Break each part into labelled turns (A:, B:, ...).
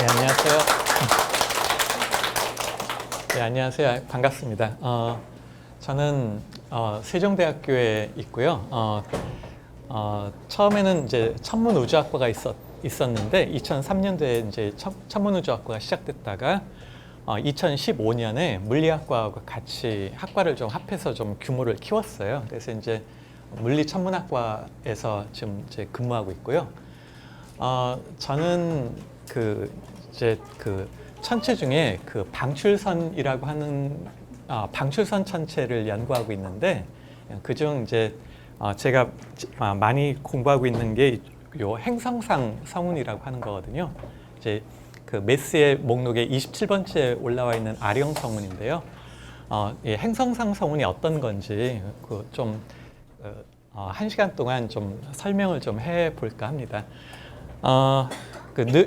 A: 네, 안녕하세요. 네, 안녕하세요. 반갑습니다. 저는 세종대학교에 있고요. 처음에는 이제 천문우주학과가 있었는데 2003년도에 이제 천문우주학과가 시작됐다가 2015년에 물리학과하고 같이 학과를 좀 합해서 좀 규모를 키웠어요. 그래서 이제 물리천문학과에서 지금 이제 근무하고 있고요. 저는 이제 천체 중에 그 방출선이라고 하는 방출선 천체를 연구하고 있는데, 그중 이제 제가 많이 공부하고 있는 게 요 행성상 성운이라고 하는 거거든요. 이제 그 메스의 목록에 27번째 올라와 있는 아령 성운인데요. 이 행성상 성운이 어떤 건지 좀 1시간 동안 좀 설명을 좀 해볼까 합니다.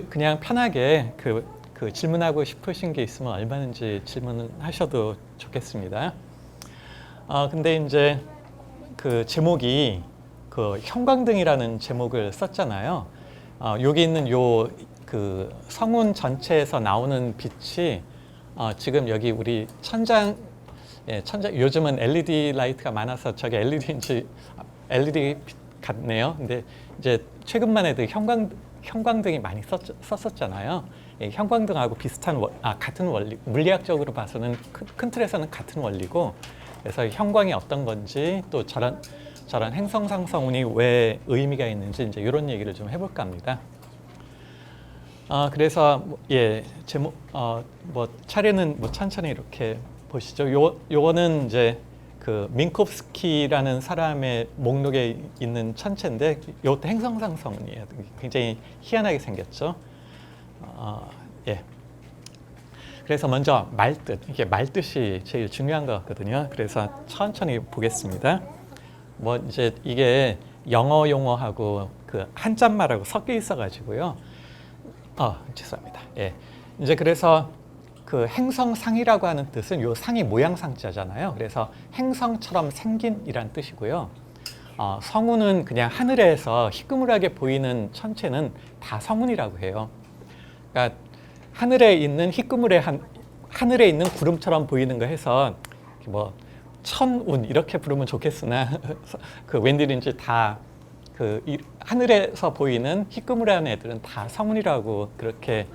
A: 그냥 편하게 그 질문하고 싶으신 게 있으면 얼마든지 질문하셔도 좋겠습니다. 근데 이제 그 제목이 그 형광등이라는 제목을 썼잖아요. 여기 있는 요 그 성운 전체에서 나오는 빛이 지금 여기 우리 천장 요즘은 LED 라이트가 많아서 저게 LED 빛 같네요. 근데 이제 최근만 해도 형광등이 많이 썼었잖아요. 형광등하고 비슷한 같은 원리, 물리학적으로 봐서는 큰 틀에서는 같은 원리고, 그래서 형광이 어떤 건지 또 저런 행성상 성운이 왜 의미가 있는지 이제 이런 얘기를 좀 해볼까 합니다. 그래서 제목 뭐 차례는 뭐 천천히 이렇게 보시죠. 요거는 이제 그 민콥스키라는 사람의 목록에 있는 천체인데, 이것도 행성상 성운이에요. 굉장히 희한하게 생겼죠. 그래서 먼저 말뜻, 이게 말뜻이 제일 중요한 것 같거든요. 그래서 천천히 보겠습니다. 뭐 이제 이게 영어 용어하고 그 한자말하고 섞여 있어가지고요. 죄송합니다. 이제 그래서 그 행성상이라고 하는 뜻은 요 상이 모양상자잖아요. 그래서 행성처럼 생긴이란 뜻이고요. 성운은 그냥 하늘에서 희끄무하게 보이는 천체는 다 성운이라고 해요. 그러니까 하늘에 있는 하늘에 있는 구름처럼 보이는 거 해서 뭐 천운 이렇게 부르면 좋겠으나 그 웬일인지 다 하늘에서 보이는 희끄무한 애들은 다 성운이라고 그렇게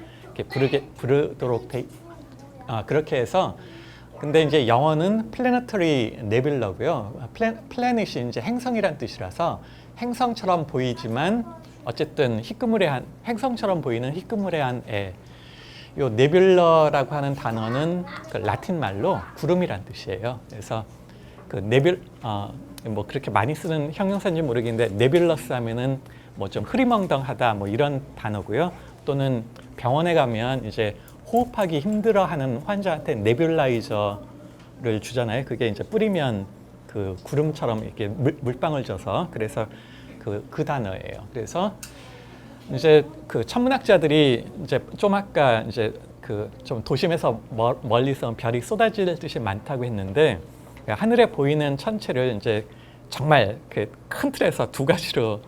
A: 부르도록 그렇게 해서. 근데 이제 영어는 플래너터리 네뷸러고요. 플래닛이 이제 행성이란 뜻이라서 행성처럼 보이지만 어쨌든 행성처럼 보이는 희끄무레한 애. 요 네뷸러라고 하는 단어는 그 라틴 말로 구름이란 뜻이에요. 그래서 그 뭐 그렇게 많이 쓰는 형용사인지 모르겠는데, 네뷸러스 하면은 뭐 좀 흐리멍덩하다 뭐 이런 단어고요. 또는 병원에 가면 이제 호흡하기 힘들어하는 환자한테 네뷸라이저를 주잖아요. 그게 이제 뿌리면 그 구름처럼 이렇게 물방울 져서, 그래서 그 단어예요. 그래서 이제 그 천문학자들이 이제 좀 아까 이제 그 좀 도심에서 멀리서 별이 쏟아질 듯이 많다고 했는데, 하늘에 보이는 천체를 이제 정말 큰 틀에서 두 가지로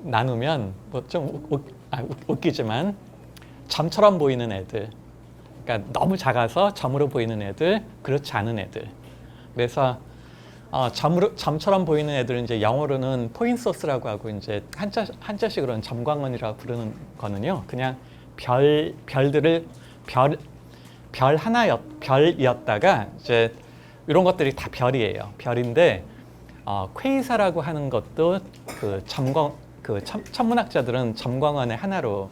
A: 나누면 뭐 좀 웃기지만 점처럼 보이는 애들, 그러니까 너무 작아서 점으로 보이는 애들, 그렇지 않은 애들. 그래서 점처럼 보이는 애들은 이제 영어로는 포인트 소스라고 하고, 이제 한자식으로는 점광원이라고 부르는 거는요, 그냥 별들을 별이었다가 이제 이런 것들이 다 별이에요. 별인데 퀘이사라고 하는 것도 천문학자들은 점광원의 하나로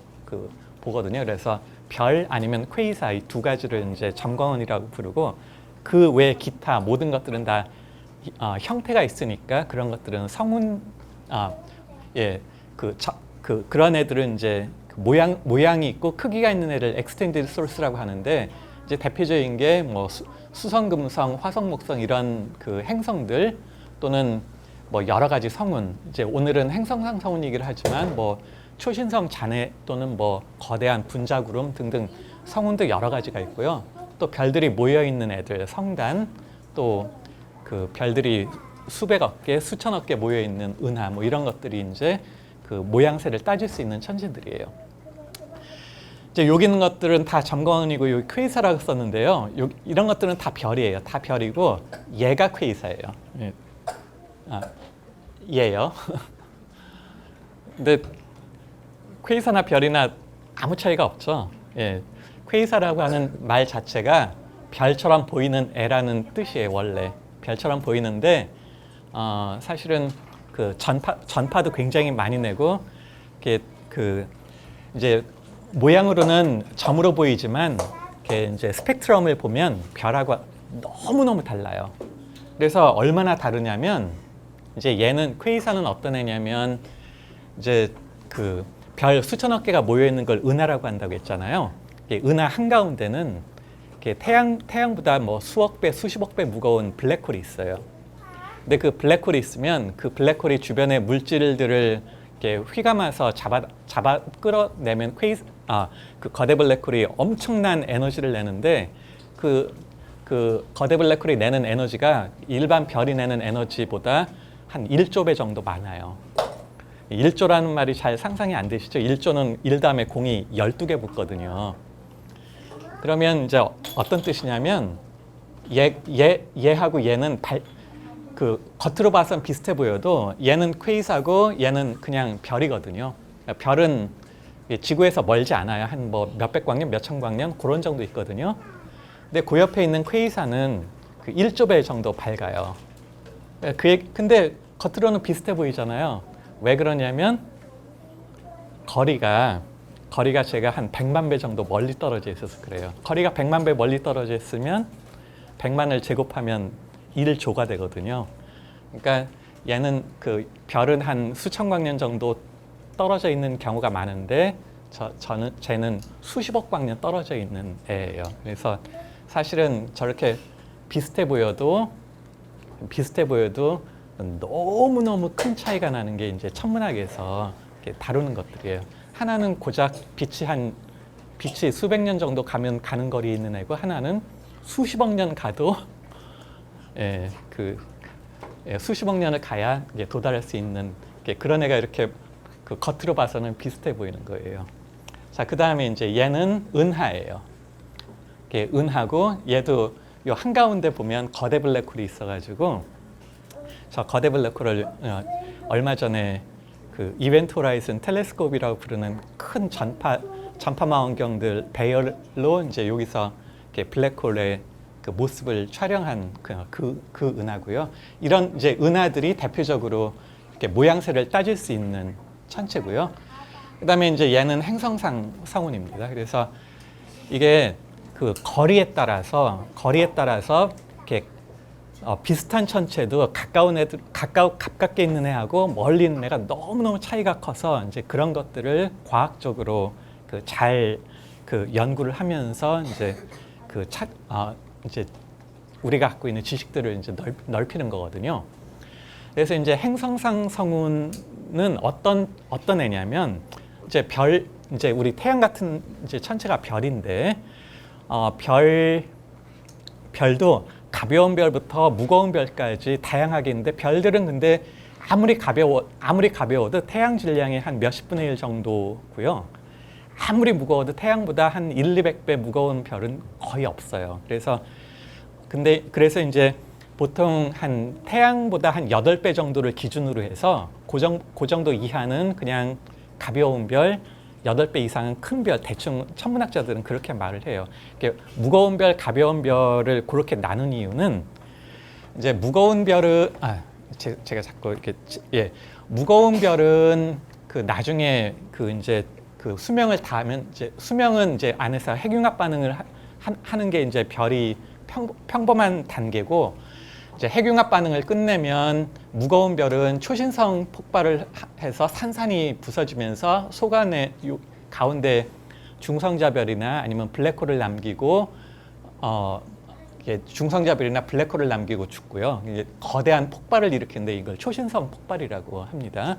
A: 보거든요. 그래서 별 아니면 퀘이사, 이 두 가지를 이제 점광원이라고 부르고, 그 외 기타 모든 것들은 다 형태가 있으니까 그런 것들은 성운, 그런 애들은 이제 모양이 있고 크기가 있는 애를 extended source라고 하는데, 이제 대표적인 게 뭐 수성, 금성, 화성, 목성 이런 그 행성들, 또는 뭐 여러 가지 성운, 이제 오늘은 행성상 성운 얘기를 하지만 뭐 초신성 잔해 또는 뭐 거대한 분자구름 등등 성운도 여러 가지가 있고요. 또 별들이 모여 있는 애들, 성단, 또 그 별들이 수백억 개, 수천억 개 모여 있는 은하, 뭐 이런 것들이 이제 그 모양새를 따질 수 있는 천체들이에요. 이제 여기 있는 것들은 다 점검이고 여기 퀘이사라고 썼는데요. 이런 것들은 다 별이에요. 다 별이고 얘가 퀘이사예요. 예. 얘요. 근데 퀘이사나 별이나 아무 차이가 없죠. 예. 퀘이사라고 하는 말 자체가 별처럼 보이는 애라는 뜻이에요. 원래 별처럼 보이는데 사실은 그 전파도 굉장히 많이 내고 그 이제 모양으로는 점으로 보이지만 이제 스펙트럼을 보면 별하고 너무너무 달라요. 그래서 얼마나 다르냐면 이제 얘는 퀘이사는 어떤 애냐면 이제 그 별 수천억 개가 모여 있는 걸 은하라고 한다고 했잖아요. 은하 한가운데는 태양보다 뭐 수억 배, 수십억 배 무거운 블랙홀이 있어요. 근데 그 블랙홀이 있으면 그 블랙홀이 주변의 물질들을 이렇게 휘감아서 잡아 끌어내면 그 거대 블랙홀이 엄청난 에너지를 내는데 그 거대 블랙홀이 내는 에너지가 일반 별이 내는 에너지보다 한 1조 배 정도 많아요. 1조라는 말이 잘 상상이 안 되시죠? 1조는 1 다음에 공이 12개 붙거든요. 그러면 이제 어떤 뜻이냐면 얘하고 얘는 그 겉으로 봐서는 비슷해 보여도 얘는 퀘이사고 얘는 그냥 별이거든요. 별은 지구에서 멀지 않아요. 한 뭐 몇백 광년, 몇천 광년 그런 정도 있거든요. 근데 그 옆에 있는 퀘이사는 그 1조 배 정도 밝아요. 근데 겉으로는 비슷해 보이잖아요. 왜 그러냐면 거리가 제가 한 100만 배 정도 멀리 떨어져 있어서 그래요. 거리가 100만 배 멀리 떨어져 있으면 100만을 제곱하면 1조가 되거든요. 그러니까 얘는 그 별은 한 수천 광년 정도 떨어져 있는 경우가 많은데 쟤는 수십억 광년 떨어져 있는 애예요. 그래서 사실은 저렇게 비슷해 보여도 너무너무 큰 차이가 나는 게 이제 천문학에서 다루는 것들이에요. 하나는 고작 빛이 수백 년 정도 가는 거리에 있는 애고 하나는 수십억 년 가도 수십억 년을 가야 도달할 수 있는 그런 애가 이렇게 그 겉으로 봐서는 비슷해 보이는 거예요. 자, 그 다음에 이제 얘는 은하예요. 은하고 얘도 요 한가운데 보면 거대 블랙홀이 있어가지고 저 거대 블랙홀을 얼마 전에 그 이벤트 호라이즌 텔레스콥이라고 부르는 큰 전파망원경들 배열로 이제 여기서 이렇게 블랙홀의 그 모습을 촬영한 그 은하고요. 이런 이제 은하들이 대표적으로 이렇게 모양새를 따질 수 있는 천체고요. 그다음에 이제 얘는 행성상 성운입니다. 그래서 이게 그 거리에 따라서 이렇게 비슷한 천체도 가깝게 있는 애하고 멀리 있는 애가 너무너무 차이가 커서 이제 그런 것들을 과학적으로 잘 연구를 하면서 이제 이제 우리가 갖고 있는 지식들을 이제 넓히는 거거든요. 그래서 이제 행성상 성운은 어떤 애냐면 이제 우리 태양 같은 이제 천체가 별인데 별도 가벼운 별부터 무거운 별까지 다양하게 있는데 별들은 근데 아무리 가벼워도 태양 질량의 한 몇십 분의 1 정도고요. 아무리 무거워도 태양보다 한 200배 무거운 별은 거의 없어요. 그래서 이제 보통 한 태양보다 한 8배 정도를 기준으로 해서 그 정도 이하는 그냥 가벼운 별, 8배 이상은 큰 별, 대충 천문학자들은 그렇게 말을 해요. 무거운 별, 가벼운 별을 그렇게 나눈 이유는 이제 무거운 별은 제가 자꾸 이렇게 무거운 별은 그 나중에 이제 그 수명을 다하면 수명은 이제 안에서 핵융합 반응을 하는 게 이제 별이 평범한 단계고 이제 핵융합 반응을 끝내면 무거운 별은 초신성 폭발을 해서 산산이 부서지면서 속안에 가운데 중성자별이나 아니면 블랙홀을 남기고 중성자별이나 블랙홀을 남기고 죽고요. 이제 거대한 폭발을 일으키는데 이걸 초신성 폭발이라고 합니다.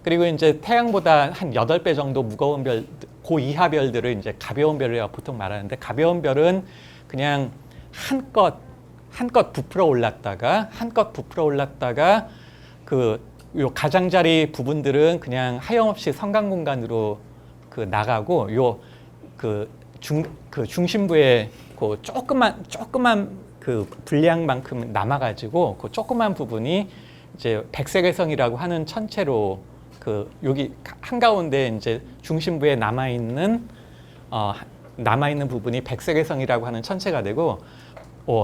A: 그리고 이제 태양보다 한 8배 정도 무거운 별, 그 이하 별들을 이제 가벼운 별이라고 보통 말하는데 가벼운 별은 그냥 한껏 부풀어 올랐다가 요 가장자리 부분들은 그냥 하염없이 성간 공간으로 나가고 그 중심부에 그 조그만 그 분량만큼 남아가지고 그 조그만 부분이 이제 백색외성이라고 하는 천체로 그 여기 한가운데 이제 중심부에 남아있는 부분이 백색외성이라고 하는 천체가 되고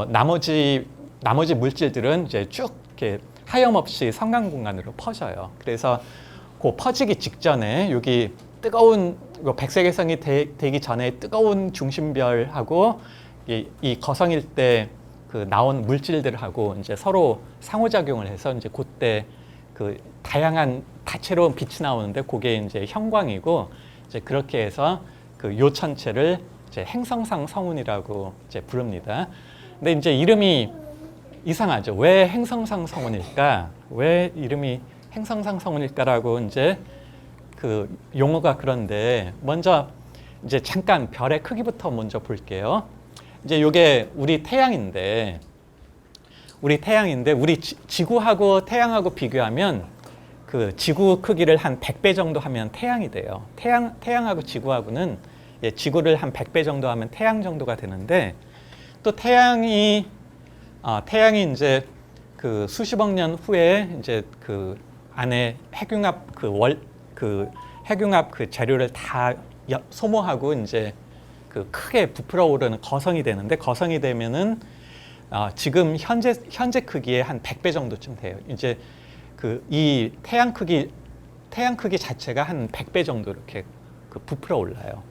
A: 나머지 물질들은 이제 쭉 이렇게 하염없이 성간 공간으로 퍼져요. 그래서 그 퍼지기 직전에 여기 뜨거운 백색외성이 되기 전에 뜨거운 중심별하고 이 거성일 때 그 나온 물질들하고 이제 서로 상호작용을 해서 이제 그때 그 다양한 다채로운 빛이 나오는데 그게 이제 형광이고 이제 그렇게 해서 그 요 천체를 이제 행성상 성운이라고 이제 부릅니다. 근데 이제 이름이 이상하죠. 왜 행성상 성운일까? 왜 이름이 행성상 성운일까라고 이제 그 용어가 그런데 먼저 이제 잠깐 별의 크기부터 먼저 볼게요. 이제 이게 우리 태양인데 우리 지구하고 태양하고 비교하면 그 지구 크기를 한 100배 정도 하면 태양이 돼요. 태양하고 지구하고는 지구를 한 100배 정도 하면 태양 정도가 되는데 또 태양이 이제 그 수십억 년 후에 이제 그 안에 핵융합 핵융합 그 재료를 다 소모하고 이제 그 크게 부풀어 오르는 거성이 되는데 거성이 되면은 지금 현재 크기의 한 100배 정도쯤 돼요. 이제 그 이 태양 크기 자체가 한 100배 정도 이렇게 그 부풀어 올라요.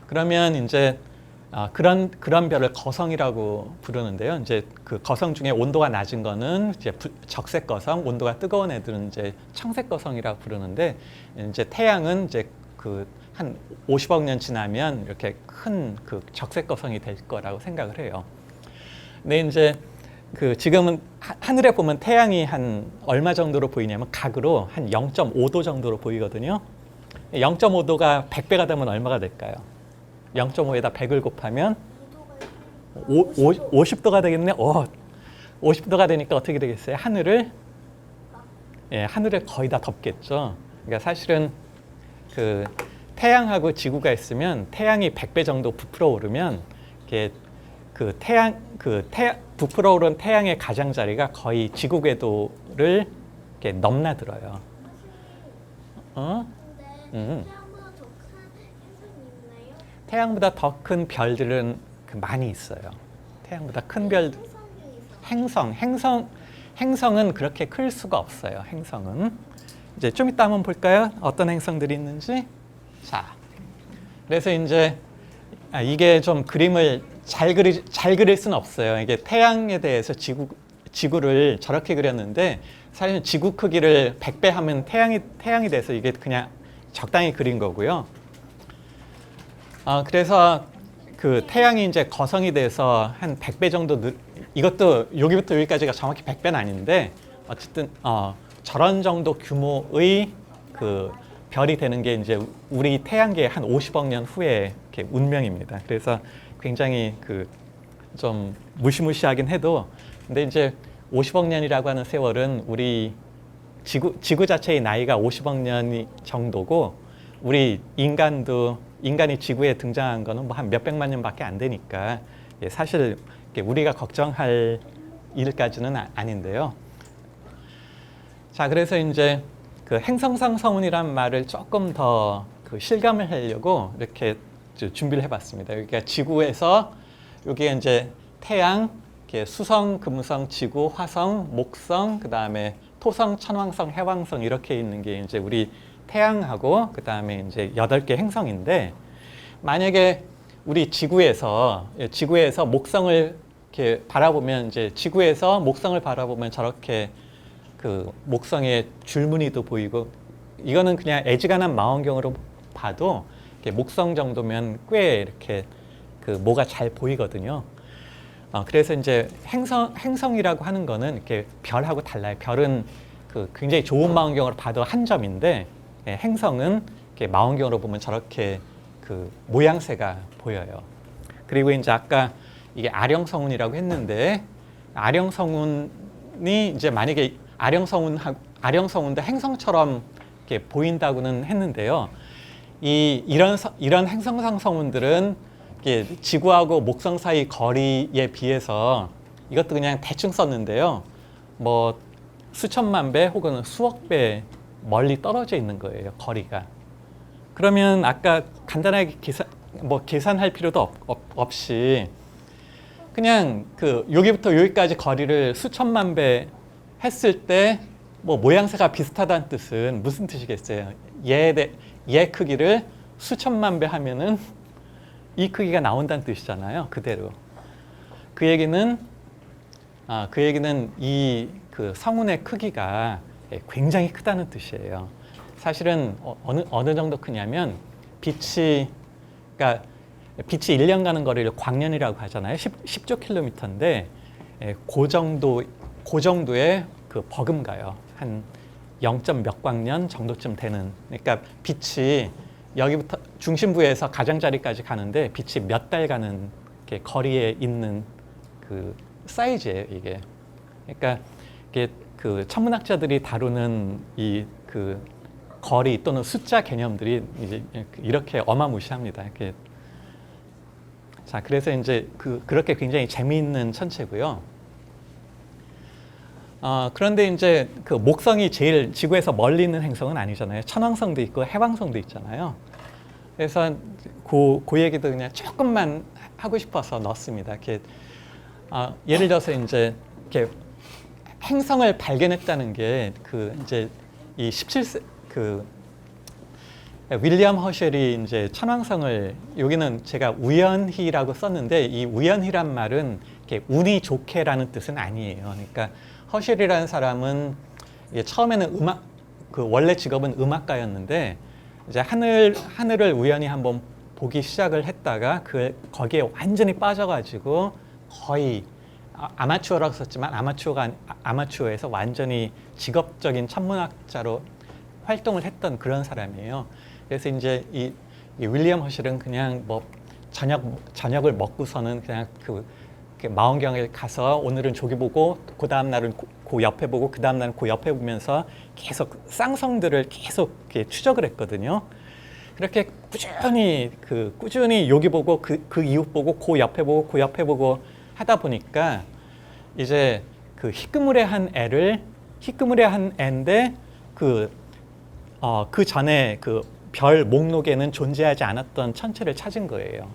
A: 그러면 이제 그런 별을 거성이라고 부르는데요. 이제 그 거성 중에 온도가 낮은 거는 이제 적색 거성, 온도가 뜨거운 애들은 이제 청색 거성이라고 부르는데 이제 태양은 이제 그 한 50억 년 지나면 이렇게 큰 그 적색 거성이 될 거라고 생각을 해요. 근데 이제 그 지금은 하늘에 보면 태양이 한 얼마 정도로 보이냐면 각으로 한 0.5도 정도로 보이거든요. 0.5도가 100배가 되면 얼마가 될까요? 0.5에다 100을 곱하면 50도가 되겠네. 50도가 되니까 어떻게 되겠어요? 하늘을 거의 다 덮겠죠. 그러니까 사실은 그 태양하고 지구가 있으면 태양이 100배 정도 부풀어 오르면 이게 부풀어 오른 태양의 가장자리가 거의 지구 궤도를 이렇게 넘나들어요. 태양보다 더 큰 별들은 많이 있어요. 태양보다 큰 별, 행성은 그렇게 클 수가 없어요. 행성은 이제 좀 이따 한번 볼까요? 어떤 행성들이 있는지. 자, 그래서 이제 이게 좀 그림을 잘 그릴 수는 없어요. 이게 태양에 대해서 지구를 저렇게 그렸는데 사실 지구 크기를 100배 하면 태양이 돼서 이게 그냥 적당히 그린 거고요. 그래서 그 태양이 이제 거성이 돼서 한 100배 정도 이것도 여기부터 여기까지가 정확히 100배는 아닌데 어쨌든 저런 정도 규모의 그 별이 되는 게 이제 우리 태양계의 한 50억 년 후의 이렇게 운명입니다. 그래서 굉장히 그 좀 무시무시하긴 해도 근데 이제 50억 년이라고 하는 세월은 우리 지구 자체의 나이가 50억 년 정도고 우리 인간이 지구에 등장한 거는 뭐 한 몇백만 년밖에 안 되니까 사실 우리가 걱정할 일까지는 아닌데요. 자, 그래서 이제 그 행성상 성운이란 말을 조금 더 그 실감을 하려고 이렇게 준비를 해봤습니다. 그러니까 지구에서 여기에 이제 태양, 수성, 금성, 지구, 화성, 목성, 그 다음에 토성, 천왕성, 해왕성 이렇게 있는 게 이제 우리 태양하고 그 다음에 이제 8개 행성인데 만약에 우리 지구에서 목성을 이렇게 바라보면 이제 지구에서 목성을 바라보면 저렇게 그 목성의 줄무늬도 보이고 이거는 그냥 애지간한 망원경으로 봐도 목성 정도면 꽤 이렇게 그 뭐가 잘 보이거든요. 그래서 이제 행성이라고 하는 거는 이렇게 별하고 달라요. 별은 그 굉장히 좋은 망원경으로 봐도 한 점인데 행성은 이렇게 망원경으로 보면 저렇게 그 모양새가 보여요. 그리고 이제 아까 이게 아령성운이라고 했는데 아령성운이 이제 만약에 아령성운도 행성처럼 이렇게 보인다고는 했는데요. 이런 행성상 성운들은 이게 지구하고 목성 사이 거리에 비해서 이것도 그냥 대충 썼는데요. 뭐 수천만 배 혹은 수억 배 멀리 떨어져 있는 거예요, 거리가. 그러면 아까 간단하게 계산할 필요도 없이 그냥 여기부터 여기까지 거리를 수천만 배 했을 때 뭐 모양새가 비슷하다는 뜻은 무슨 뜻이겠어요? 얘 크기를 수천만 배 하면은 이 크기가 나온다는 뜻이잖아요, 그대로. 그 얘기는 이 성운의 크기가 굉장히 크다는 뜻이에요. 사실은 어느 정도 크냐면 그러니까 빛이 1년 가는 거리를 광년이라고 하잖아요. 10조 킬로미터인데 그 정도의 버금가요. 한 0. 몇 광년 정도쯤 되는. 그러니까 빛이 여기부터 중심부에서 가장자리까지 가는데 빛이 몇 달 가는 거리에 있는 그 사이즈예요, 이게. 그러니까 이게 천문학자들이 다루는 이 거리 또는 숫자 개념들이 이제 이렇게 어마무시합니다. 이렇게. 자, 그래서 이제 그렇게 굉장히 재미있는 천체고요. 그런데 이제 목성이 제일 지구에서 멀리 있는 행성은 아니잖아요. 천왕성도 있고 해왕성도 있잖아요. 그래서 그 얘기도 그냥 조금만 하고 싶어서 넣었습니다. 이렇게 예를 들어서 이제 이렇게 행성을 발견했다는 게 이제 이 17세 윌리엄 허셜이 이제 천왕성을, 여기는 제가 우연히라고 썼는데 이 우연히란 말은 이렇게 운이 좋게라는 뜻은 아니에요. 그러니까 허셜이라는 사람은 처음에는 원래 직업은 음악가였는데 이제 하늘을 우연히 한번 보기 시작을 했다가 거기에 완전히 빠져가지고 거의 아마추어라고 썼지만 아마추어에서 완전히 직업적인 천문학자로 활동을 했던 그런 사람이에요. 그래서 이제 이 윌리엄 허셜은 그냥 뭐 저녁을 먹고서는 그냥 망원경에 가서 오늘은 저기 보고 그 다음 날은 그 옆에 보고 그 다음 날은 그 옆에 보면서 계속 쌍성들을 계속 이렇게 추적을 했거든요. 그렇게 꾸준히 여기 보고 그 이웃 보고 그 옆에 보고 그 옆에 보고 하다 보니까 이제 희끄무레한 애인데 그 전에 별 목록에는 존재하지 않았던 천체를 찾은 거예요.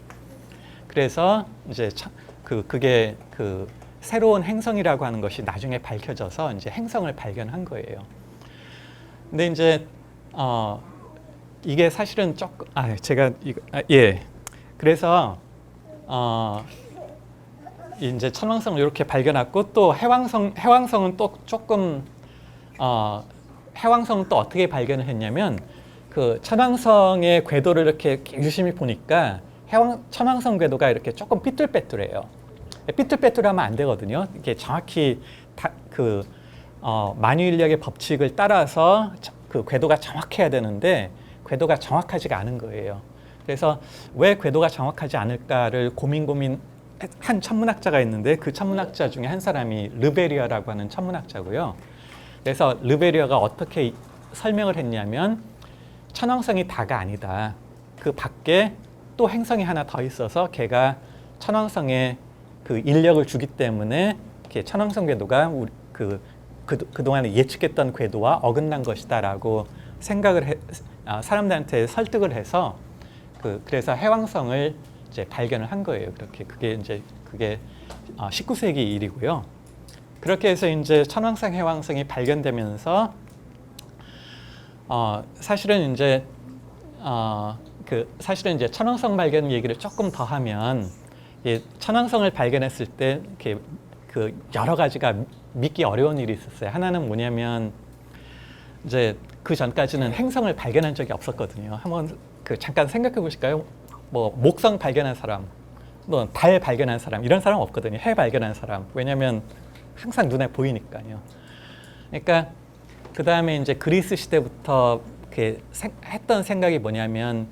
A: 그래서 이제 그게 새로운 행성이라고 하는 것이 나중에 밝혀져서 이제 행성을 발견한 거예요. 근데 이제 이게 사실은 조금 제가 그래서 이제 천왕성을 이렇게 발견했고 또 해왕성은 또 조금 해왕성은 또 어떻게 발견을 했냐면 천왕성의 궤도를 이렇게 유심히 보니까 천왕성 궤도가 이렇게 조금 삐뚤빼뚤해요. 삐뚤빼뚤하면 안 되거든요. 이게 정확히 만유인력의 법칙을 따라서 궤도가 정확해야 되는데 궤도가 정확하지가 않은 거예요. 그래서 왜 궤도가 정확하지 않을까를 고민한 천문학자가 있는데 그 천문학자 중에 한 사람이 르베리어라고 하는 천문학자고요. 그래서 르베리어가 어떻게 설명을 했냐면 천왕성이 다가 아니다. 그 밖에 또 행성이 하나 더 있어서 걔가 천왕성에 인력을 주기 때문에 천왕성 궤도가 그동안에 예측했던 궤도와 어긋난 것이다라고 사람들한테 설득을 해서 그래서 해왕성을 이제 발견을 한 거예요. 그게 19세기 일이고요. 그렇게 해서 이제 천왕성, 해왕성이 발견되면서 사실은 이제 천왕성 발견 얘기를 조금 더 하면 천왕성을 발견했을 때 여러 가지가 믿기 어려운 일이 있었어요. 하나는 뭐냐면 이제 그 전까지는 행성을 발견한 적이 없었거든요. 한번 잠깐 생각해 보실까요? 뭐 목성 발견한 사람, 또 달 발견한 사람 이런 사람 없거든요. 해 발견한 사람. 왜냐하면 항상 눈에 보이니까요. 그러니까 그 다음에 이제 그리스 시대부터 했던 생각이 뭐냐면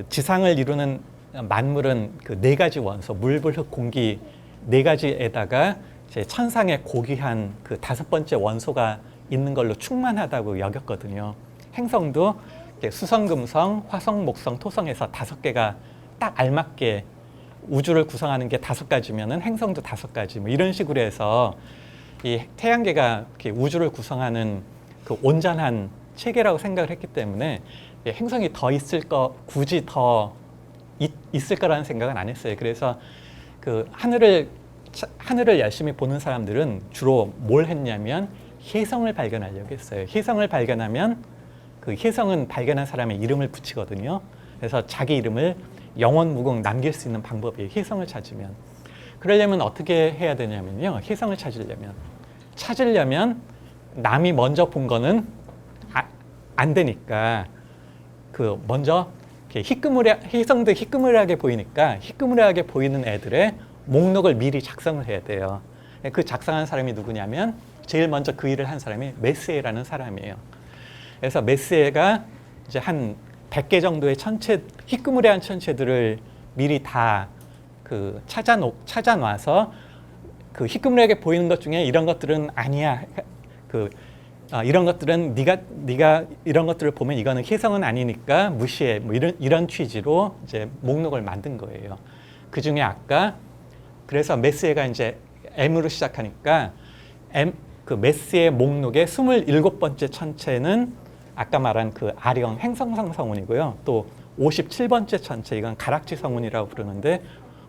A: 지상을 이루는 만물은 네 가지 원소, 물, 불, 흙, 공기 네 가지에다가 이제 천상의 고귀한 5번째 원소가 있는 걸로 충만하다고 여겼거든요. 행성도 수성, 금성, 화성, 목성, 토성에서 5개가 딱 알맞게 우주를 구성하는 게 5가지면은 행성도 5가지 뭐 이런 식으로 해서 이 태양계가 이렇게 우주를 구성하는 그 온전한 체계라고 생각을 했기 때문에 행성이 더 있을 거 굳이 더 있을 거라는 생각은 안 했어요. 그래서 그 하늘을 열심히 보는 사람들은 주로 뭘 했냐면 혜성을 발견하려고 했어요. 혜성을 발견하면 그 혜성은 발견한 사람의 이름을 붙이거든요. 그래서 자기 이름을 영원무궁 남길 수 있는 방법이에요. 혜성을 찾으면. 그러려면 어떻게 해야 되냐면요. 혜성을 찾으려면 남이 먼저 본 거는 안 되니까 그 먼저 혜성도 희끄무레하게 보이니까 희끄무레하게 보이는 애들의 목록을 미리 작성을 해야 돼요. 그 작성한 사람이 누구냐면 제일 먼저 그 일을 한 사람이 메스에라는 사람이에요. 그래서 메스에가 이제 한 100개 정도의 희끄무레한 천체들을 미리 다 그 찾아놔서 그 희끄무레하게 보이는 것 중에 이런 것들은 아니야. 이런 것들은 네가 이런 것들을 보면 이거는 혜성은 아니니까 무시해. 뭐 이런 취지로 이제 목록을 만든 거예요. 그 중에 아까 그래서 메스에가 이제 M으로 시작하니까 그 메스의 목록의 27번째 천체는 아까 말한 그 아령 행성상 성운이고요. 또 57번째 천체 이건 가락지 성운이라고 부르는데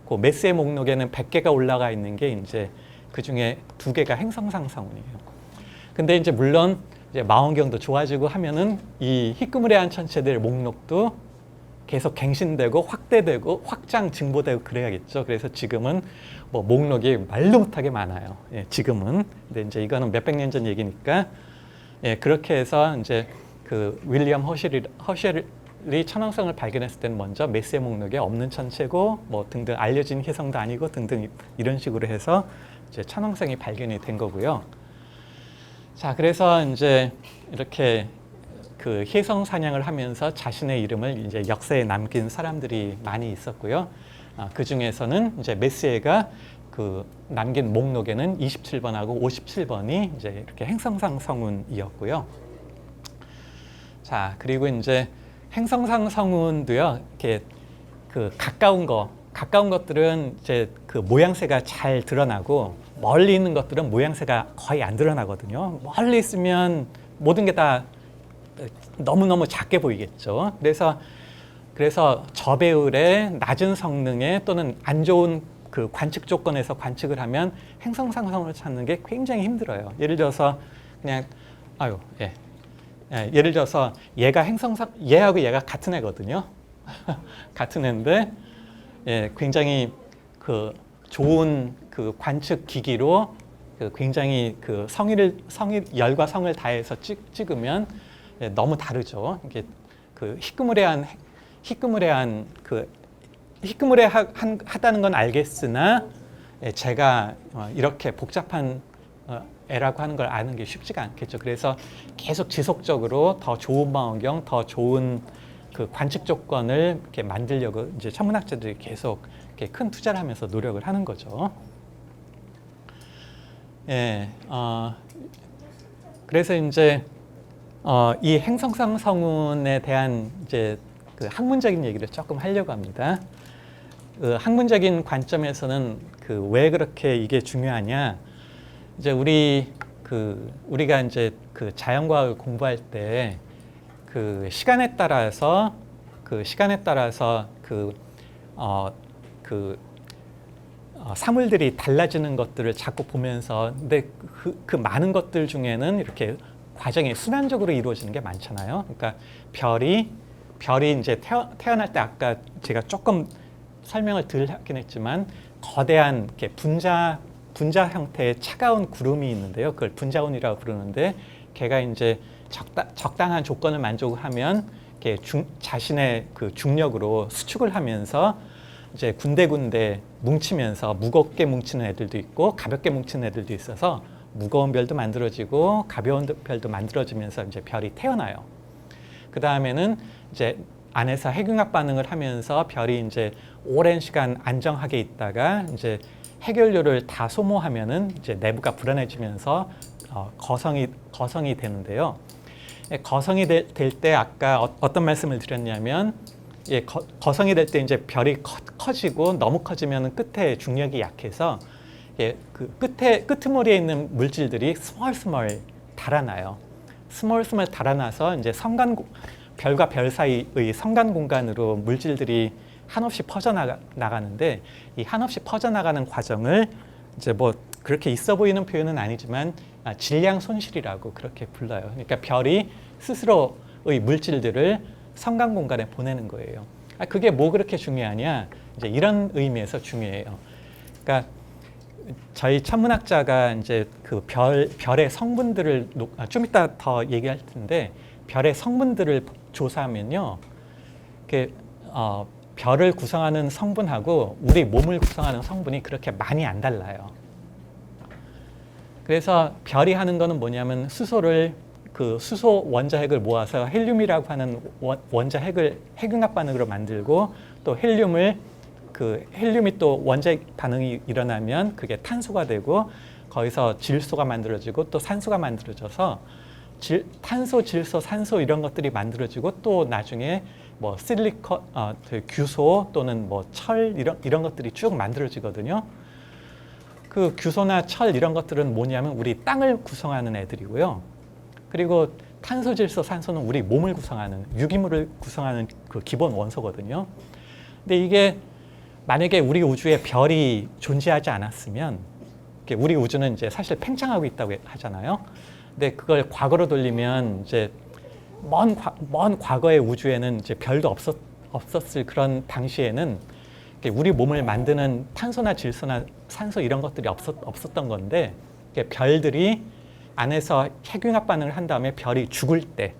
A: 그 메스의 목록에는 100개가 올라가 있는 게 이제 그 중에 2개가 행성상 성운이에요. 근데 이제 물론 이제 망원경도 좋아지고 하면은 이 희끄무레한 천체들 목록도 계속 갱신되고 확대되고 확장 증보되고 그래야겠죠. 그래서 지금은 뭐 목록이 말로 못하게 많아요. 예, 지금은. 근데 이제 이거는 몇백 년 전 얘기니까 예, 그렇게 해서 이제 그 윌리엄 허셜이 천왕성을 발견했을 때는 먼저 메스의 목록에 없는 천체고 뭐 등등 알려진 혜성도 아니고 등등 이런 식으로 해서 이제 천왕성이 발견이 된 거고요. 자, 그래서 이제 이렇게 그 혜성 사냥을 하면서 자신의 이름을 이제 역사에 남긴 사람들이 많이 있었고요. 그 중에서는 이제 메스에가 그 남긴 목록에는 27번하고 57번이 이제 이렇게 행성상 성운이었고요. 자, 그리고 이제 행성상 성운도요. 이렇게 그 가까운 것들은 이제 그 모양새가 잘 드러나고 멀리 있는 것들은 모양새가 거의 안 드러나거든요. 멀리 있으면 모든 게 다 너무너무 작게 보이겠죠. 그래서 저배율의 낮은 성능에 또는 안 좋은 그 관측 조건에서 관측을 하면 행성상성을 찾는 게 굉장히 힘들어요. 예를 들어서 그냥 예를 들어서 얘하고 얘가 같은 애거든요. 같은 애인데 굉장히 그 좋은 그 관측 기기로 굉장히 그 열과 성을 다해서 찍으면 너무 다르죠. 이게 그 희끄무레하다는 건 알겠으나 제가 이렇게 복잡한 애라고 하는 걸 아는 게 쉽지가 않겠죠. 그래서 계속 지속적으로 더 좋은 망원경, 더 좋은 그 관측 조건을 이렇게 만들려고 이제 천문학자들이 계속 이렇게 큰 투자를 하면서 노력을 하는 거죠. 예, 그래서 이제 이 행성상 성운에 대한 이제 그 학문적인 얘기를 조금 하려고 합니다. 그 학문적인 관점에서는 그 왜 그렇게 이게 중요하냐? 이제 우리가 이제 그 자연과학을 공부할 때 그 시간에 따라서 사물들이 달라지는 것들을 자꾸 보면서 근데 그 많은 것들 중에는 이렇게 과정이 순환적으로 이루어지는 게 많잖아요. 그러니까 별이 이제 태어날 때 아까 제가 조금 설명을 덜 하긴 했지만 거대한 이렇게 분자 형태의 차가운 구름이 있는데요. 그걸 분자운이라고 부르는데 걔가 이제 적당한 조건을 만족하면 이렇게 자신의 그 중력으로 수축을 하면서 이제 군데군데 뭉치면서 무겁게 뭉치는 애들도 있고 가볍게 뭉치는 애들도 있어서 무거운 별도 만들어지고 가벼운 별도 만들어지면서 이제 별이 태어나요. 그 다음에는 이제 안에서 핵융합 반응을 하면서 별이 이제 오랜 시간 안정하게 있다가 이제 핵연료를 다 소모하면은 이제 내부가 불안해지면서 거성이 되는데요. 거성이 될 때 아까 어떤 말씀을 드렸냐면 거성이 될 때 이제 별이 커지고 너무 커지면 끝에 중력이 약해서 그 끄트머리에 있는 물질들이 스멀스멀 달아나요. 스멀스멀 달아나서 이제 별과 별 사이의 성간 공간으로 물질들이 한없이 퍼져나가는데 이 한없이 퍼져나가는 과정을 이제 뭐 그렇게 있어 보이는 표현은 아니지만 질량 손실이라고 그렇게 불러요. 그러니까 별이 스스로의 물질들을 성간 공간에 보내는 거예요. 그게 뭐 그렇게 중요하냐? 이제 이런 의미에서 중요해요. 그러니까 저희 천문학자가 이제 그 별의 성분들을 좀 이따 더 얘기할 텐데 별의 성분들을 조사하면요, 별을 구성하는 성분하고 우리 몸을 구성하는 성분이 그렇게 많이 안 달라요. 그래서 별이 하는 거는 뭐냐면 그 수소 원자핵을 모아서 헬륨이라고 하는 원자핵을 핵융합 반응으로 만들고 또 헬륨이 또 원자핵 반응이 일어나면 그게 탄소가 되고 거기서 질소가 만들어지고 또 산소가 만들어져서 탄소, 질소, 산소 이런 것들이 만들어지고 또 나중에 뭐 규소 또는 뭐 철 이런 것들이 쭉 만들어지거든요. 그 규소나 철 이런 것들은 뭐냐면 우리 땅을 구성하는 애들이고요. 그리고 탄소, 질소, 산소는 우리 몸을 구성하는 유기물을 구성하는 그 기본 원소거든요. 근데 이게 만약에 우리 우주에 별이 존재하지 않았으면 우리 우주는 이제 사실 팽창하고 있다고 하잖아요. 근데 그걸 과거로 돌리면 이제 먼 과거의 우주에는 이제 별도 없었을 그런 당시에는 우리 몸을 만드는 탄소나 질소나 산소 이런 것들이 없었던 건데 별들이 안에서 핵융합 반응을 한 다음에 별이 죽을 때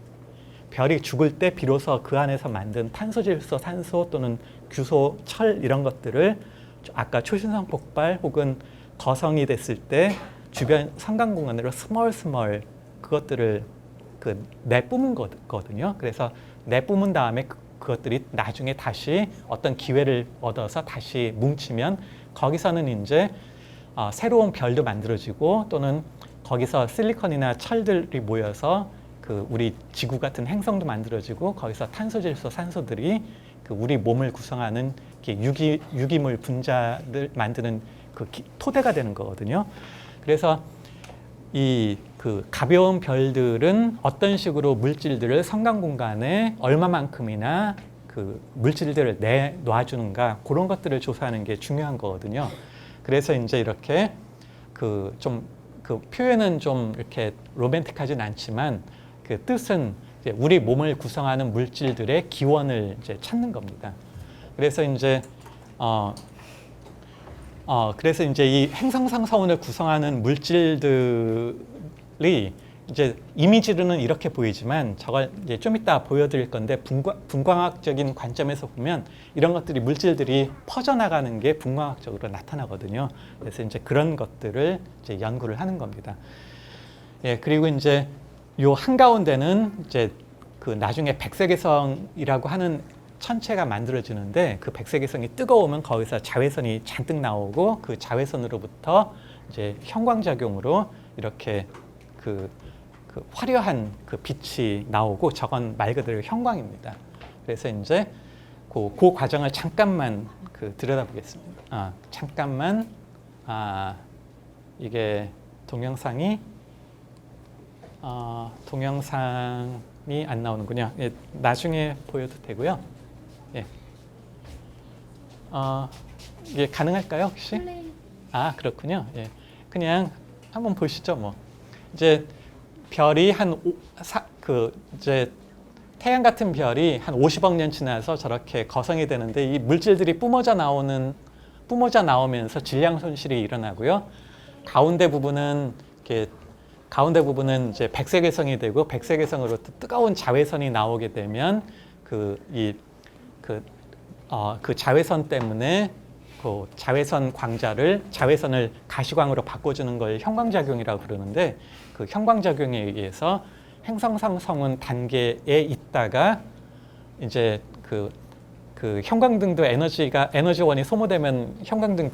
A: 비로소 그 안에서 만든 탄소, 질소, 산소 또는 규소, 철 이런 것들을 아까 초신성 폭발 혹은 거성이 됐을 때 주변 성간 공간으로 스멀스멀 그것들을 내뿜은 거거든요. 그래서 내뿜은 다음에 그것들이 나중에 다시 어떤 기회를 얻어서 다시 뭉치면 거기서는 이제 새로운 별도 만들어지고 또는 거기서 실리콘이나 철들이 모여서 그 우리 지구 같은 행성도 만들어지고 거기서 탄소, 질소, 산소들이 그 우리 몸을 구성하는 유기물 분자를 만드는 그 토대가 되는 거거든요. 그래서 그 가벼운 별들은 어떤 식으로 물질들을 성간 공간에 얼마만큼이나 그 물질들을 내놔주는가 그런 것들을 조사하는 게 중요한 거거든요. 그래서 이제 이렇게 그 표현은 좀 이렇게 로맨틱하진 않지만 그 뜻은 이제 우리 몸을 구성하는 물질들의 기원을 이제 찾는 겁니다. 그래서 이제 그래서 이제 이 행성상성운을 구성하는 물질들이 이제 이미지로는 이렇게 보이지만 저걸 이제 좀 이따 보여드릴 건데 분광학적인 관점에서 보면 이런 것들이 물질들이 퍼져나가는 게 분광학적으로 나타나거든요. 그래서 이제 그런 것들을 이제 연구를 하는 겁니다. 예, 그리고 이제 요 한가운데는 이제 그 나중에 백색외성이라고 하는 천체가 만들어지는데 그 백색외성이 뜨거우면 거기서 자외선이 잔뜩 나오고 그 자외선으로부터 이제 형광작용으로 이렇게 그 화려한 그 빛이 나오고 저건 말 그대로 형광입니다. 그래서 이제 그 과정을 잠깐만 들여다보겠습니다. 잠깐만 이게 동영상이 안 나오는군요. 예, 나중에 보여도 되고요. 예. 이게 가능할까요, 혹시? 그렇군요. 예. 그냥 한번 보시죠, 뭐. 이제 별이 이제 태양 같은 별이 한 50억 년 지나서 저렇게 거성이 되는데 이 물질들이 뿜어져 나오면서 질량 손실이 일어나고요. 가운데 부분은 이제 백색외성이 되고 백색외성으로부터 뜨거운 자외선이 나오게 되면 그 자외선 때문에 그 자외선을 가시광으로 바꿔주는 걸 형광작용이라고 부르는데 그 형광작용에 의해서 행성상성운 단계에 있다가 이제 그 형광등도 에너지원이 소모되면 형광등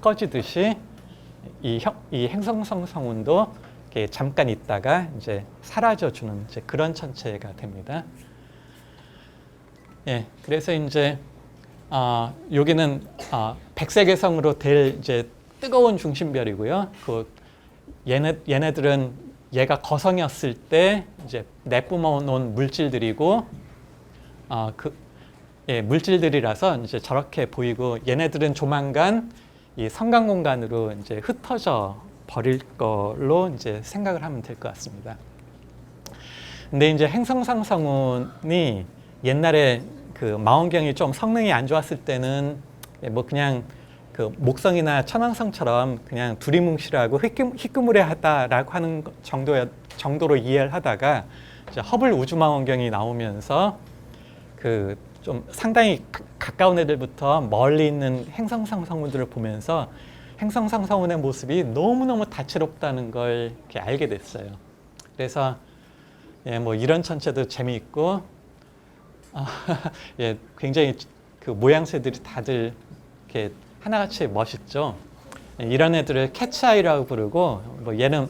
A: 꺼지듯이 이 행성상성운도 이렇게 잠깐 있다가 이제 사라져 주는 이제 그런 천체가 됩니다. 예, 그래서 이제 여기는 백색외성으로 될 이제 뜨거운 중심별이고요. 그 얘네들은 얘가 거성이었을 때 이제 내뿜어 놓은 물질들이고 물질들이라서 이제 저렇게 보이고 얘네들은 조만간 이 성간 공간으로 이제 흩어져 버릴 걸로 이제 생각을 하면 될 것 같습니다. 근데 이제 행성상성운이 옛날에 그 망원경이 좀 성능이 안 좋았을 때는 뭐 그냥 그 목성이나 천왕성처럼 그냥 두리뭉실하고 희끄무레하다라고 하는 정도로 이해를 하다가 이제 허블 우주망원경이 나오면서 그 좀 상당히 가까운 애들부터 멀리 있는 행성상성운들을 보면서 행성상성운의 모습이 너무너무 다채롭다는 걸 이렇게 알게 됐어요. 그래서 뭐 이런 천체도 재미있고 굉장히 그 모양새들이 다들 이렇게 하나같이 멋있죠. 이런 애들을 캐치아이라고 부르고, 뭐 얘는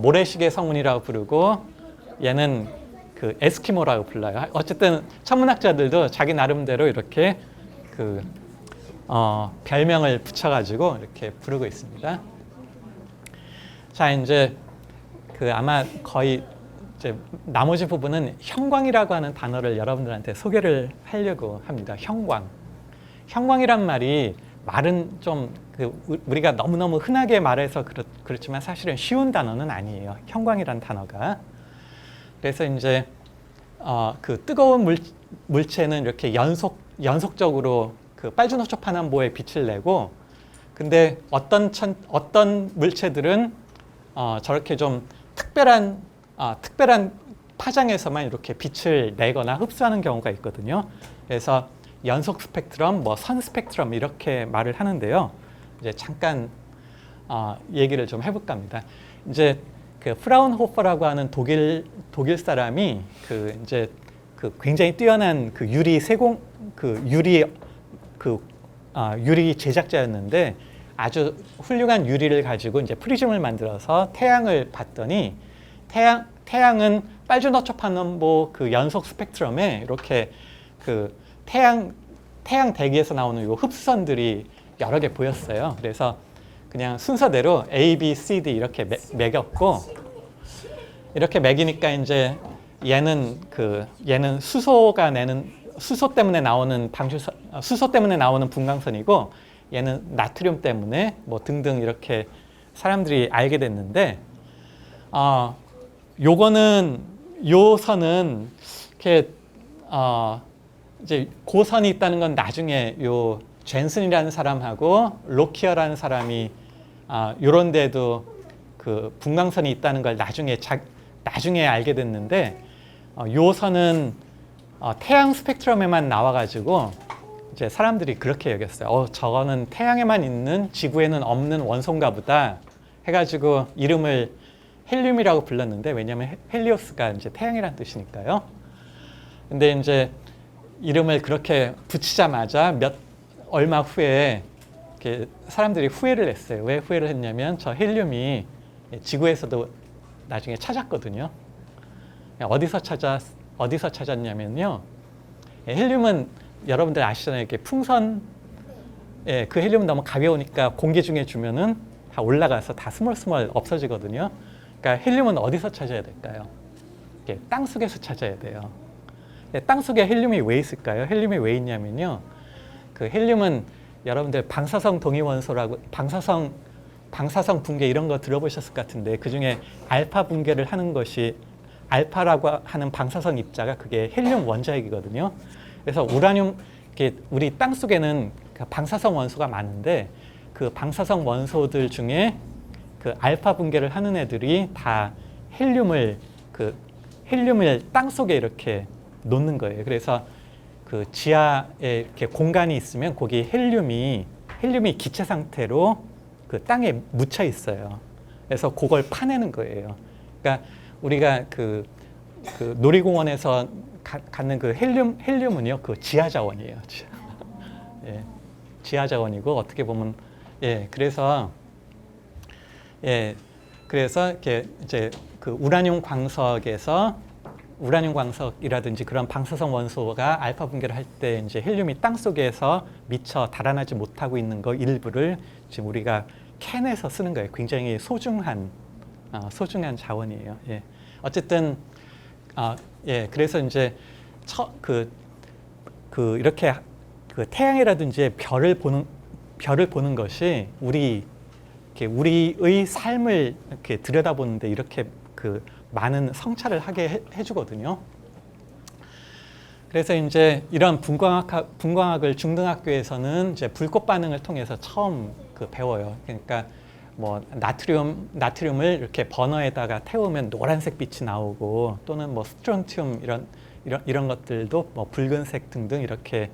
A: 모래시계 성운이라고 부르고, 얘는 그 에스키모라고 불러요. 어쨌든 천문학자들도 자기 나름대로 이렇게 그 별명을 붙여가지고 이렇게 부르고 있습니다. 자, 이제 그 아마 거의 이제 나머지 부분은 형광이라고 하는 단어를 여러분들한테 소개를 하려고 합니다. 형광. 형광이란 말은 좀 우리가 너무너무 흔하게 말해서 그렇지만 사실은 쉬운 단어는 아니에요. 형광이란 단어가. 그래서 이제 그 뜨거운 물체는 이렇게 연속적으로 그 빨주노초 파남보에 빛을 내고, 근데 어떤 물체들은 저렇게 좀 특별한 파장에서만 이렇게 빛을 내거나 흡수하는 경우가 있거든요. 그래서 연속 스펙트럼, 뭐 선 스펙트럼 이렇게 말을 하는데요. 이제 잠깐 얘기를 좀 해볼까 합니다. 이제 그 프라운호퍼라고 하는 독일 사람이 그 이제 그 굉장히 뛰어난 그 유리 제작자였는데, 아주 훌륭한 유리를 가지고 이제 프리즘을 만들어서 태양을 봤더니 태양은 빨주노초 파남보 그 연속 스펙트럼에 이렇게 그 태양 대기에서 나오는 요 흡수선들이 여러 개 보였어요. 그래서 그냥 순서대로 A, B, C, D 이렇게 매겼고, 이렇게 매기니까 이제 얘는 수소 때문에 나오는 수소 때문에 나오는 분광선이고, 얘는 나트륨 때문에 뭐 등등 이렇게 사람들이 알게 됐는데, 요 선은 이렇게 이제 고선이 있다는 건 나중에 요 젠슨이라는 사람하고 로키어라는 사람이 요런 데도 그 분광선이 있다는 걸 나중에 알게 됐는데, 요 선은 태양 스펙트럼에만 나와가지고 이제 사람들이 그렇게 여겼어요. 저거는 태양에만 있는, 지구에는 없는 원소인가 보다 해가지고 이름을 헬륨이라고 불렀는데, 왜냐하면 헬리오스가 이제 태양이란 뜻이니까요. 근데 이제 이름을 그렇게 붙이자마자 얼마 후에 이렇게 사람들이 후회를 했어요. 왜 후회를 했냐면 저 헬륨이 지구에서도 나중에 찾았거든요. 어디서 찾았냐면요. 헬륨은 여러분들 아시잖아요. 이렇게 풍선, 그 헬륨은 너무 가벼우니까 공기 중에 주면은 다 올라가서 다 스멀스멀 없어지거든요. 그러니까 헬륨은 어디서 찾아야 될까요? 땅 속에서 찾아야 돼요. 땅 속에 헬륨이 왜 있을까요? 헬륨이 왜 있냐면요. 그 헬륨은 여러분들 방사성 동위원소라고, 방사성 붕괴 이런 거 들어보셨을 것 같은데, 그 중에 알파 붕괴를 하는 것이, 알파라고 하는 방사성 입자가 그게 헬륨 원자핵이거든요. 그래서 우리 땅 속에는 방사성 원소가 많은데, 그 방사성 원소들 중에 그 알파 붕괴를 하는 애들이 다 헬륨을 땅 속에 이렇게 놓는 거예요. 그래서 그 지하에 이렇게 공간이 있으면 거기 헬륨이 기체 상태로 그 땅에 묻혀 있어요. 그래서 그걸 파내는 거예요. 그러니까 우리가 그 놀이공원에서 갖는 그 헬륨은요, 그 지하 자원이에요. 지하 자원이고, 어떻게 보면 그래서 그래서 이렇게 이제 그 우라늄 광석이라든지 그런 방사성 원소가 알파 분계를 할 때 이제 헬륨이 땅 속에서 미처 달아나지 못하고 있는 거 일부를 지금 우리가 캔에서 쓰는 거예요. 굉장히 소중한 자원이에요. 예. 어쨌든 예, 그래서 이제 이렇게 그 태양이라든지 별을 보는 것이 우리의 삶을 이렇게 들여다보는데 이렇게 그 많은 성찰을 하게 해주거든요. 그래서 이제 이런 분광학을 중등학교에서는 이제 불꽃 반응을 통해서 처음 배워요. 그러니까 뭐 나트륨을 이렇게 버너에다가 태우면 노란색 빛이 나오고, 또는 뭐 스트론튬 이런 것들도 뭐 붉은색 등등 이렇게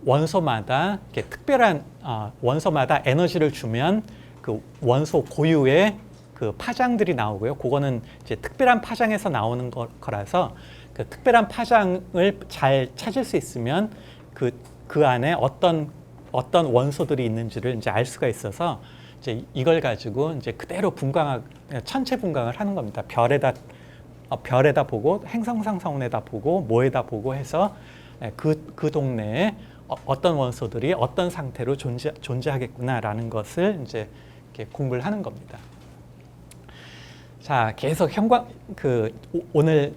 A: 원소마다 이렇게 특별한 원소마다 에너지를 주면 그 원소 고유의 그 파장들이 나오고요. 그거는 이제 특별한 파장에서 나오는 거라서 그 특별한 파장을 잘 찾을 수 있으면 그 안에 어떤 원소들이 있는지를 이제 알 수가 있어서 이제 이걸 가지고 이제 그대로 천체 분광을 하는 겁니다. 별에다 보고, 행성상선에다 보고, 뭐에다 보고 해서 그 동네에 어떤 원소들이 어떤 상태로 존재하겠구나라는 것을 이제 이렇게 공부를 하는 겁니다. 자, 계속 오늘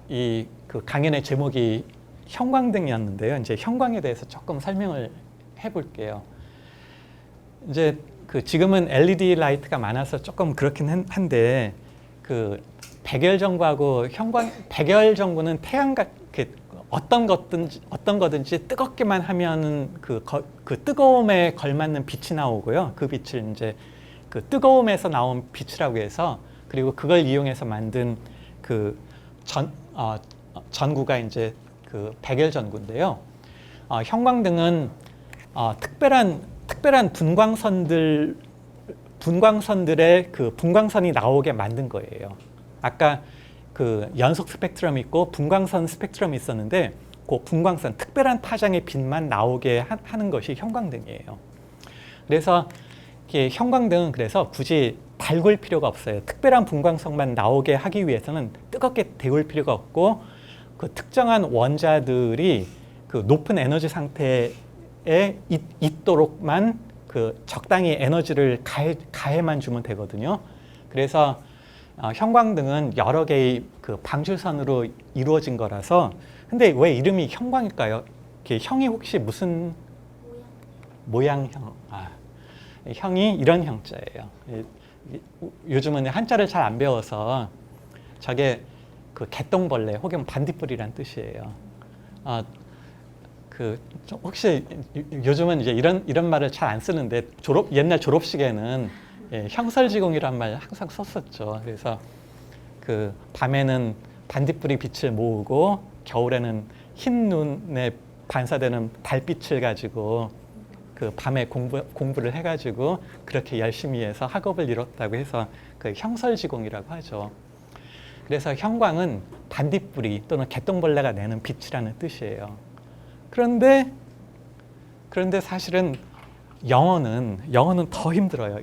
A: 이 강연의 제목이 형광등이었는데요. 이제 형광에 대해서 조금 설명을 해볼게요. 이제 지금은 LED 라이트가 많아서 조금 그렇긴 한데, 백열전구하고 백열전구는 어떤 거든지 뜨겁게만 하면은 그 뜨거움에 걸맞는 빛이 나오고요. 그 빛을 이제 그 뜨거움에서 나온 빛이라고 해서, 그리고 그걸 이용해서 만든 전구가 이제 백열전구인데요. 형광등은 특별한 분광선들의 분광선이 나오게 만든 거예요. 아까 연속 스펙트럼이 있고 분광선 스펙트럼이 있었는데, 그 분광선, 특별한 파장의 빛만 나오게 하는 것이 형광등이에요. 그래서 형광등은 그래서 굳이 달굴 필요가 없어요. 특별한 분광선만 나오게 하기 위해서는 뜨겁게 데울 필요가 없고, 그 특정한 원자들이 높은 에너지 상태에 있도록만 적당히 에너지를 가해만 주면 되거든요. 그래서 형광등은 여러 개의 방출선으로 이루어진 거라서. 근데 왜 이름이 형광일까요? 형이 혹시 무슨 모양형? 형이 이런 형자예요. 요즘은 한자를 잘 안 배워서 저게 개똥벌레 혹은 반딧불이란 뜻이에요. 혹시 요즘은 이제 이런 말을 잘 안 쓰는데, 옛날 졸업식에는 형설지공이란 말 항상 썼었죠. 그래서 밤에는 반딧불이 빛을 모으고 겨울에는 흰 눈에 반사되는 달빛을 가지고 밤에 공부를 해가지고 그렇게 열심히 해서 학업을 이뤘다고 해서 형설지공이라고 하죠. 그래서 형광은 반딧불이 또는 개똥벌레가 내는 빛이라는 뜻이에요. 그런데 사실은 영어는 더 힘들어요.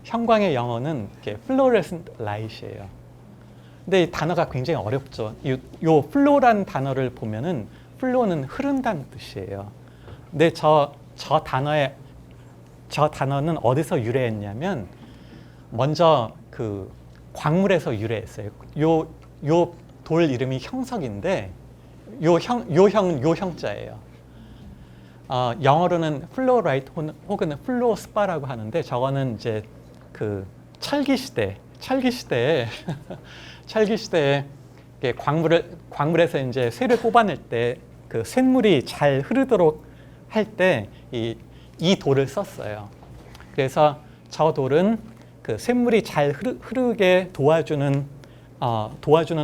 A: 형광의 영어는 fluorescent light이에요. 근데 이 단어가 굉장히 어렵죠. 요 flow라는 단어를 보면은 flow는 흐른다는 뜻이에요. 근데 저 단어는 어디서 유래했냐면, 먼저 광물에서 유래했어요. 요 돌 이름이 형석인데, 요 형자예요. 영어로는 플로라이트 혹은 플로스파라고 하는데, 저거는 이제 철기 시대에 광물에서 이제 쇠를 뽑아낼 때 쇳물이 잘 흐르도록 할 때 이 돌을 썼어요. 그래서 저 돌은 쇳물이 잘 흐르게 도와주는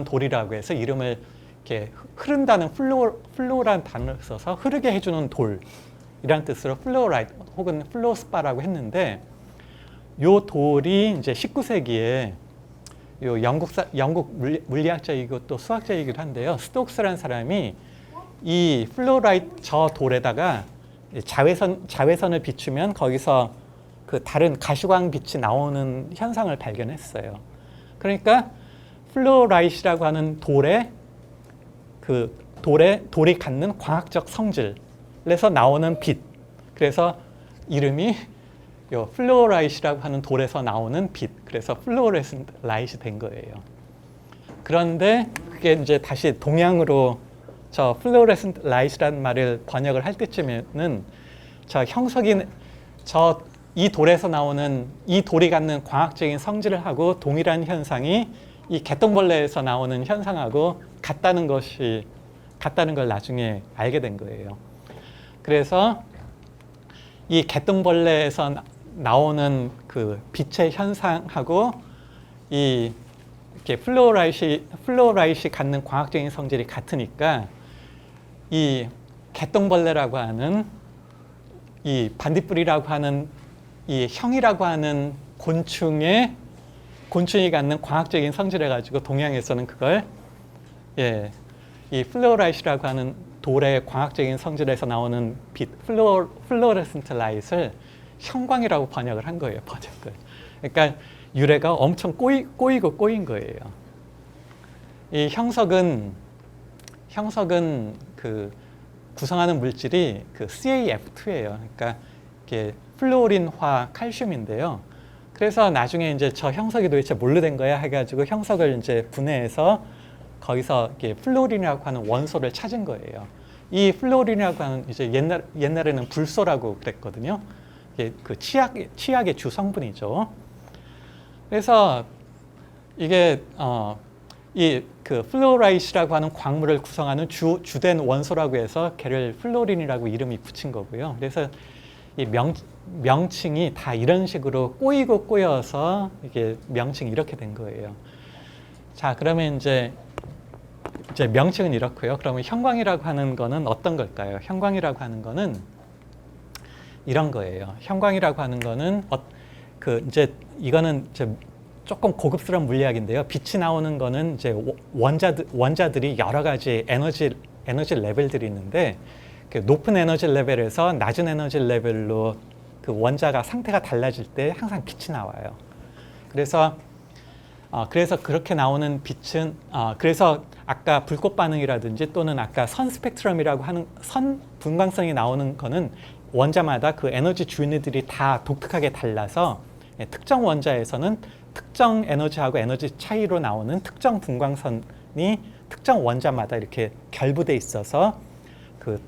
A: 돌이라고 해서 이름을 이렇게 흐른다는 플로라는 단어를 써서 흐르게 해주는 돌이란 뜻으로 플로라이트 혹은 플로스파라고 했는데, 요 돌이 이제 19세기에 영국 물리학자이고 또 수학자이기도 한데요. 스톡스라는 사람이 이 플로라이트 저 돌에다가 자외선을 비추면 거기서 그 다른 가시광 빛이 나오는 현상을 발견했어요. 그러니까 플루어라이트라고 하는 돌이 갖는 광학적 성질에서 나오는 빛. 그래서 이름이 요 플루어라이트라고 하는 돌에서 나오는 빛. 그래서 플루어레센트 라이트이 된 거예요. 그런데 그게 이제 다시 동양으로 저 플루어레센트 라이트라는 말을 번역을 할 때쯤에는 저 형석이 이 돌에서 나오는 이 돌이 갖는 광학적인 성질을 하고 동일한 현상이 이 개똥벌레에서 나오는 현상하고 같다는 걸 나중에 알게 된 거예요. 그래서 이 개똥벌레에서 나오는 그 빛의 현상하고 이 이렇게 플루어라이트이 갖는 광학적인 성질이 같으니까 이 개똥벌레라고 하는 이 반딧불이라고 하는 이 형이라고 하는 곤충이 갖는 광학적인 성질을 가지고 동양에서는 그걸 이 플루어라이트라고 하는 돌의 광학적인 성질에서 나오는 빛, 플루어레센트 라이트를 형광이라고 번역을 한 거예요. 번역을. 그러니까 유래가 엄청 꼬인 거예요. 이 형석은 그 구성하는 물질이 그 CaF2예요. 그러니까 이게 플루오린화 칼슘인데요. 그래서 나중에 이제 저 형석이 도대체 뭘로 된 거야 해가지고 형석을 이제 분해해서 거기서 이게 플루오린이라고 하는 원소를 찾은 거예요. 이 플루오린이라고 하는 이제 옛날에는 불소라고 그랬거든요. 이게 그 치약의 주 성분이죠. 그래서 이게 이 그 플루어라이트라고 하는 광물을 구성하는 주된 원소라고 해서 걔를 플루오린이라고 이름이 붙인 거고요. 그래서 이 명칭이 다 이런 식으로 꼬여서 이게 명칭이 이렇게 된 거예요. 자, 그러면 이제 명칭은 이렇고요. 그러면 형광이라고 하는 거는 어떤 걸까요? 형광이라고 하는 거는 이런 거예요. 형광이라고 하는 거는 이거는 이제 조금 고급스러운 물리학인데요. 빛이 나오는 거는 이제 원자들이 여러 가지 에너지 레벨들이 있는데 높은 에너지 레벨에서 낮은 에너지 레벨로 그 원자가 상태가 달라질 때 항상 빛이 나와요. 그래서 그렇게 나오는 빛은 그래서 아까 불꽃 반응이라든지 또는 아까 선 스펙트럼이라고 하는 선 분광성이 나오는 거는 원자마다 그 에너지 주위들이 다 독특하게 달라서 특정 원자에서는 특정 에너지하고 에너지 차이로 나오는 특정 분광선이 특정 원자마다 이렇게 결부돼 있어서 그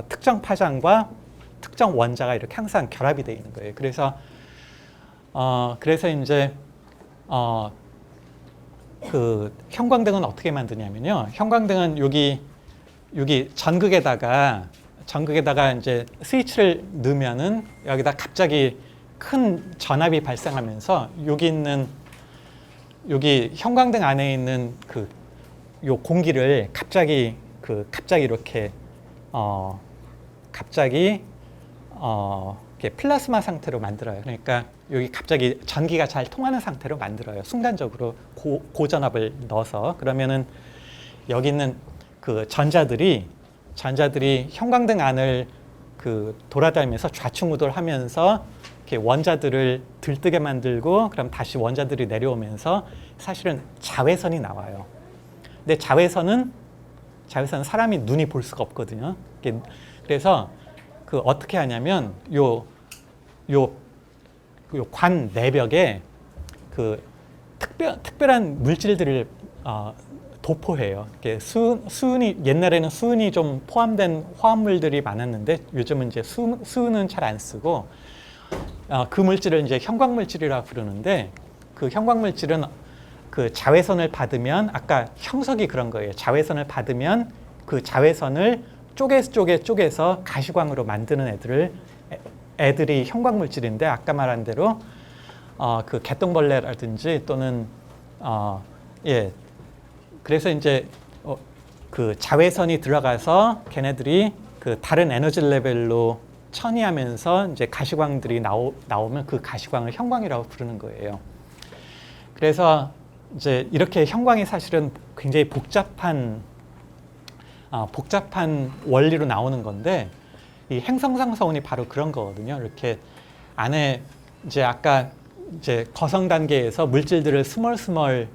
A: 특정 파장과 특정 원자가 이렇게 항상 결합이 되어 있는 거예요. 그래서 이제 그 형광등은 어떻게 만드냐면요. 형광등은 여기 전극에다가 이제 스위치를 넣으면은 여기다 갑자기 큰 전압이 발생하면서 여기 형광등 안에 있는 요 공기를 갑자기 이렇게 이렇게 플라스마 상태로 만들어요. 그러니까 여기 갑자기 전기가 잘 통하는 상태로 만들어요. 순간적으로 고전압을 넣어서. 그러면은 여기 있는 그 전자들이 형광등 안을 돌아다니면서 좌충우돌하면서 이렇게 원자들을 들뜨게 만들고 그럼 다시 원자들이 내려오면서 사실은 자외선이 나와요. 근데 자외선은 사람이 눈이 볼 수가 없거든요. 그래서 어떻게 하냐면 요 관 내벽에 특별한 물질들을 도포해요. 옛날에는 수은이 좀 포함된 화합물들이 많았는데 요즘은 이제 수은은 잘 안 쓰고 그 물질을 이제 형광물질이라고 부르는데 그 형광물질은 그 자외선을 받으면 아까 형석이 그런 거예요. 자외선을 받으면 그 자외선을 쪼개서 가시광으로 만드는 애들이 형광물질인데 아까 말한 대로 그 개똥벌레라든지 또는 그래서 이제 그 자외선이 들어가서 걔네들이 그 다른 에너지 레벨로 천이하면서 이제 가시광들이 나오면 그 가시광을 형광이라고 부르는 거예요. 그래서 이제 이렇게 형광이 사실은 굉장히 복잡한 원리로 나오는 건데 이 행성상서운이 바로 그런 거거든요. 이렇게 안에 이제 아까 이제 거성 단계에서 물질들을 스멀스멀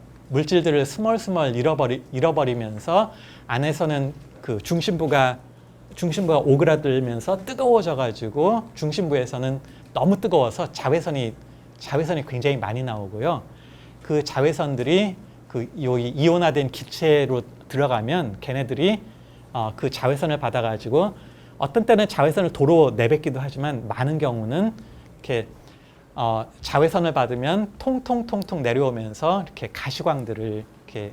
A: 잃어버리면서 안에서는 그 중심부가 오그라들면서 뜨거워져 가지고 중심부에서는 너무 뜨거워서 자외선이 굉장히 많이 나오고요. 그 자외선들이 그 여기 이온화된 기체로 들어가면 걔네들이 그 자외선을 받아 가지고 어떤 때는 자외선을 도로 내뱉기도 하지만 많은 경우는 이렇게 자외선을 받으면 통통통통 내려오면서 이렇게 가시광들을 이렇게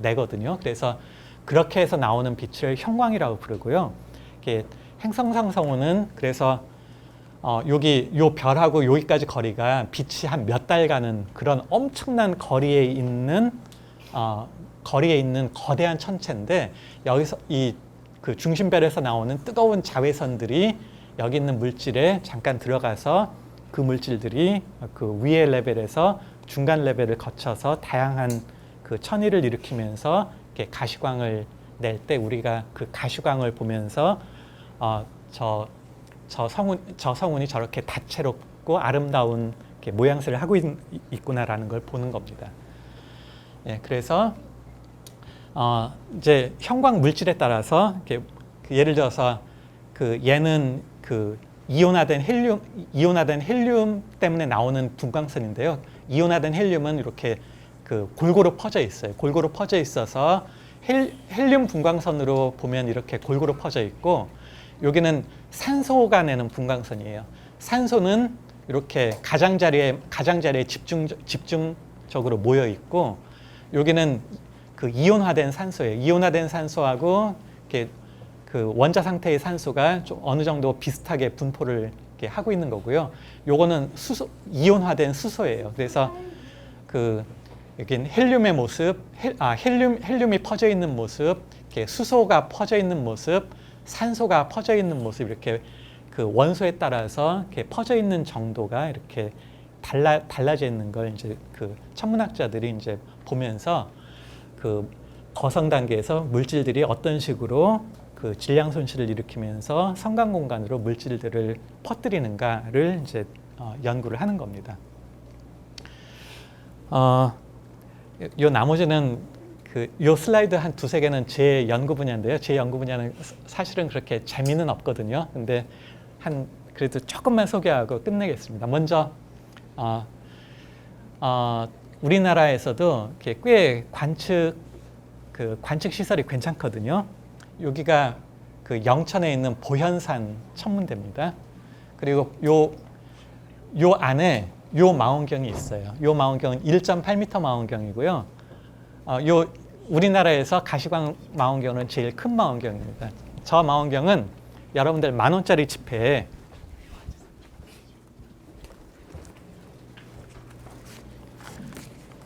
A: 내거든요. 그래서 그렇게 해서 나오는 빛을 형광이라고 부르고요. 이렇게 행성상성호는 그래서 여기 요 별하고 여기까지 거리가 빛이 한 몇 달 가는 그런 엄청난 거리에 있는 거대한 천체인데 여기서 그 중심별에서 나오는 뜨거운 자외선들이 여기 있는 물질에 잠깐 들어가서 그 물질들이 그 위의 레벨에서 중간 레벨을 거쳐서 다양한 그 천위를 일으키면서 이렇게 가시광을 낼 때 우리가 그 가시광을 보면서 저 성운이 저렇게 다채롭고 아름다운 이렇게 모양새를 하고 있구나라는 걸 보는 겁니다. 예, 그래서 이제 형광 물질에 따라서 이렇게 예를 들어서 그 얘는 그 이온화된 헬륨 때문에 나오는 분광선인데요. 이온화된 헬륨은 이렇게 그 골고루 퍼져 있어요. 골고루 퍼져 있어서 헬륨 분광선으로 보면 이렇게 골고루 퍼져 있고, 여기는 산소가 내는 분광선이에요. 산소는 이렇게 가장자리에 집중적으로 모여 있고, 여기는 그 이온화된 산소예요. 이온화된 산소하고 이렇게 그 원자 상태의 산소가 좀 어느 정도 비슷하게 분포를 이렇게 하고 있는 거고요. 요거는 이온화된 수소예요. 그래서 그 여긴 헬륨의 모습, 헬륨이 퍼져 있는 모습, 이렇게 수소가 퍼져 있는 모습, 산소가 퍼져 있는 모습, 이렇게 그 원소에 따라서 이렇게 퍼져 있는 정도가 이렇게 달라져 있는 걸 이제 그 천문학자들이 이제 보면서 그 거성 단계에서 물질들이 어떤 식으로 그 질량 손실을 일으키면서 성간 공간으로 물질들을 퍼뜨리는가를 이제 연구를 하는 겁니다. 요 나머지는 요 슬라이드 한 두세 개는 제 연구 분야인데요. 제 연구 분야는 사실은 그렇게 재미는 없거든요. 근데 그래도 조금만 소개하고 끝내겠습니다. 먼저 우리나라에서도 꽤 관측 시설이 괜찮거든요. 여기가 그 영천에 있는 보현산 천문대입니다. 그리고 요 안에 요 망원경이 있어요. 요 망원경은 1.8m 망원경이고요. 우리나라에서 가시광 망원경은 제일 큰 망원경입니다. 저 망원경은 여러분들 10,000원짜리 지폐에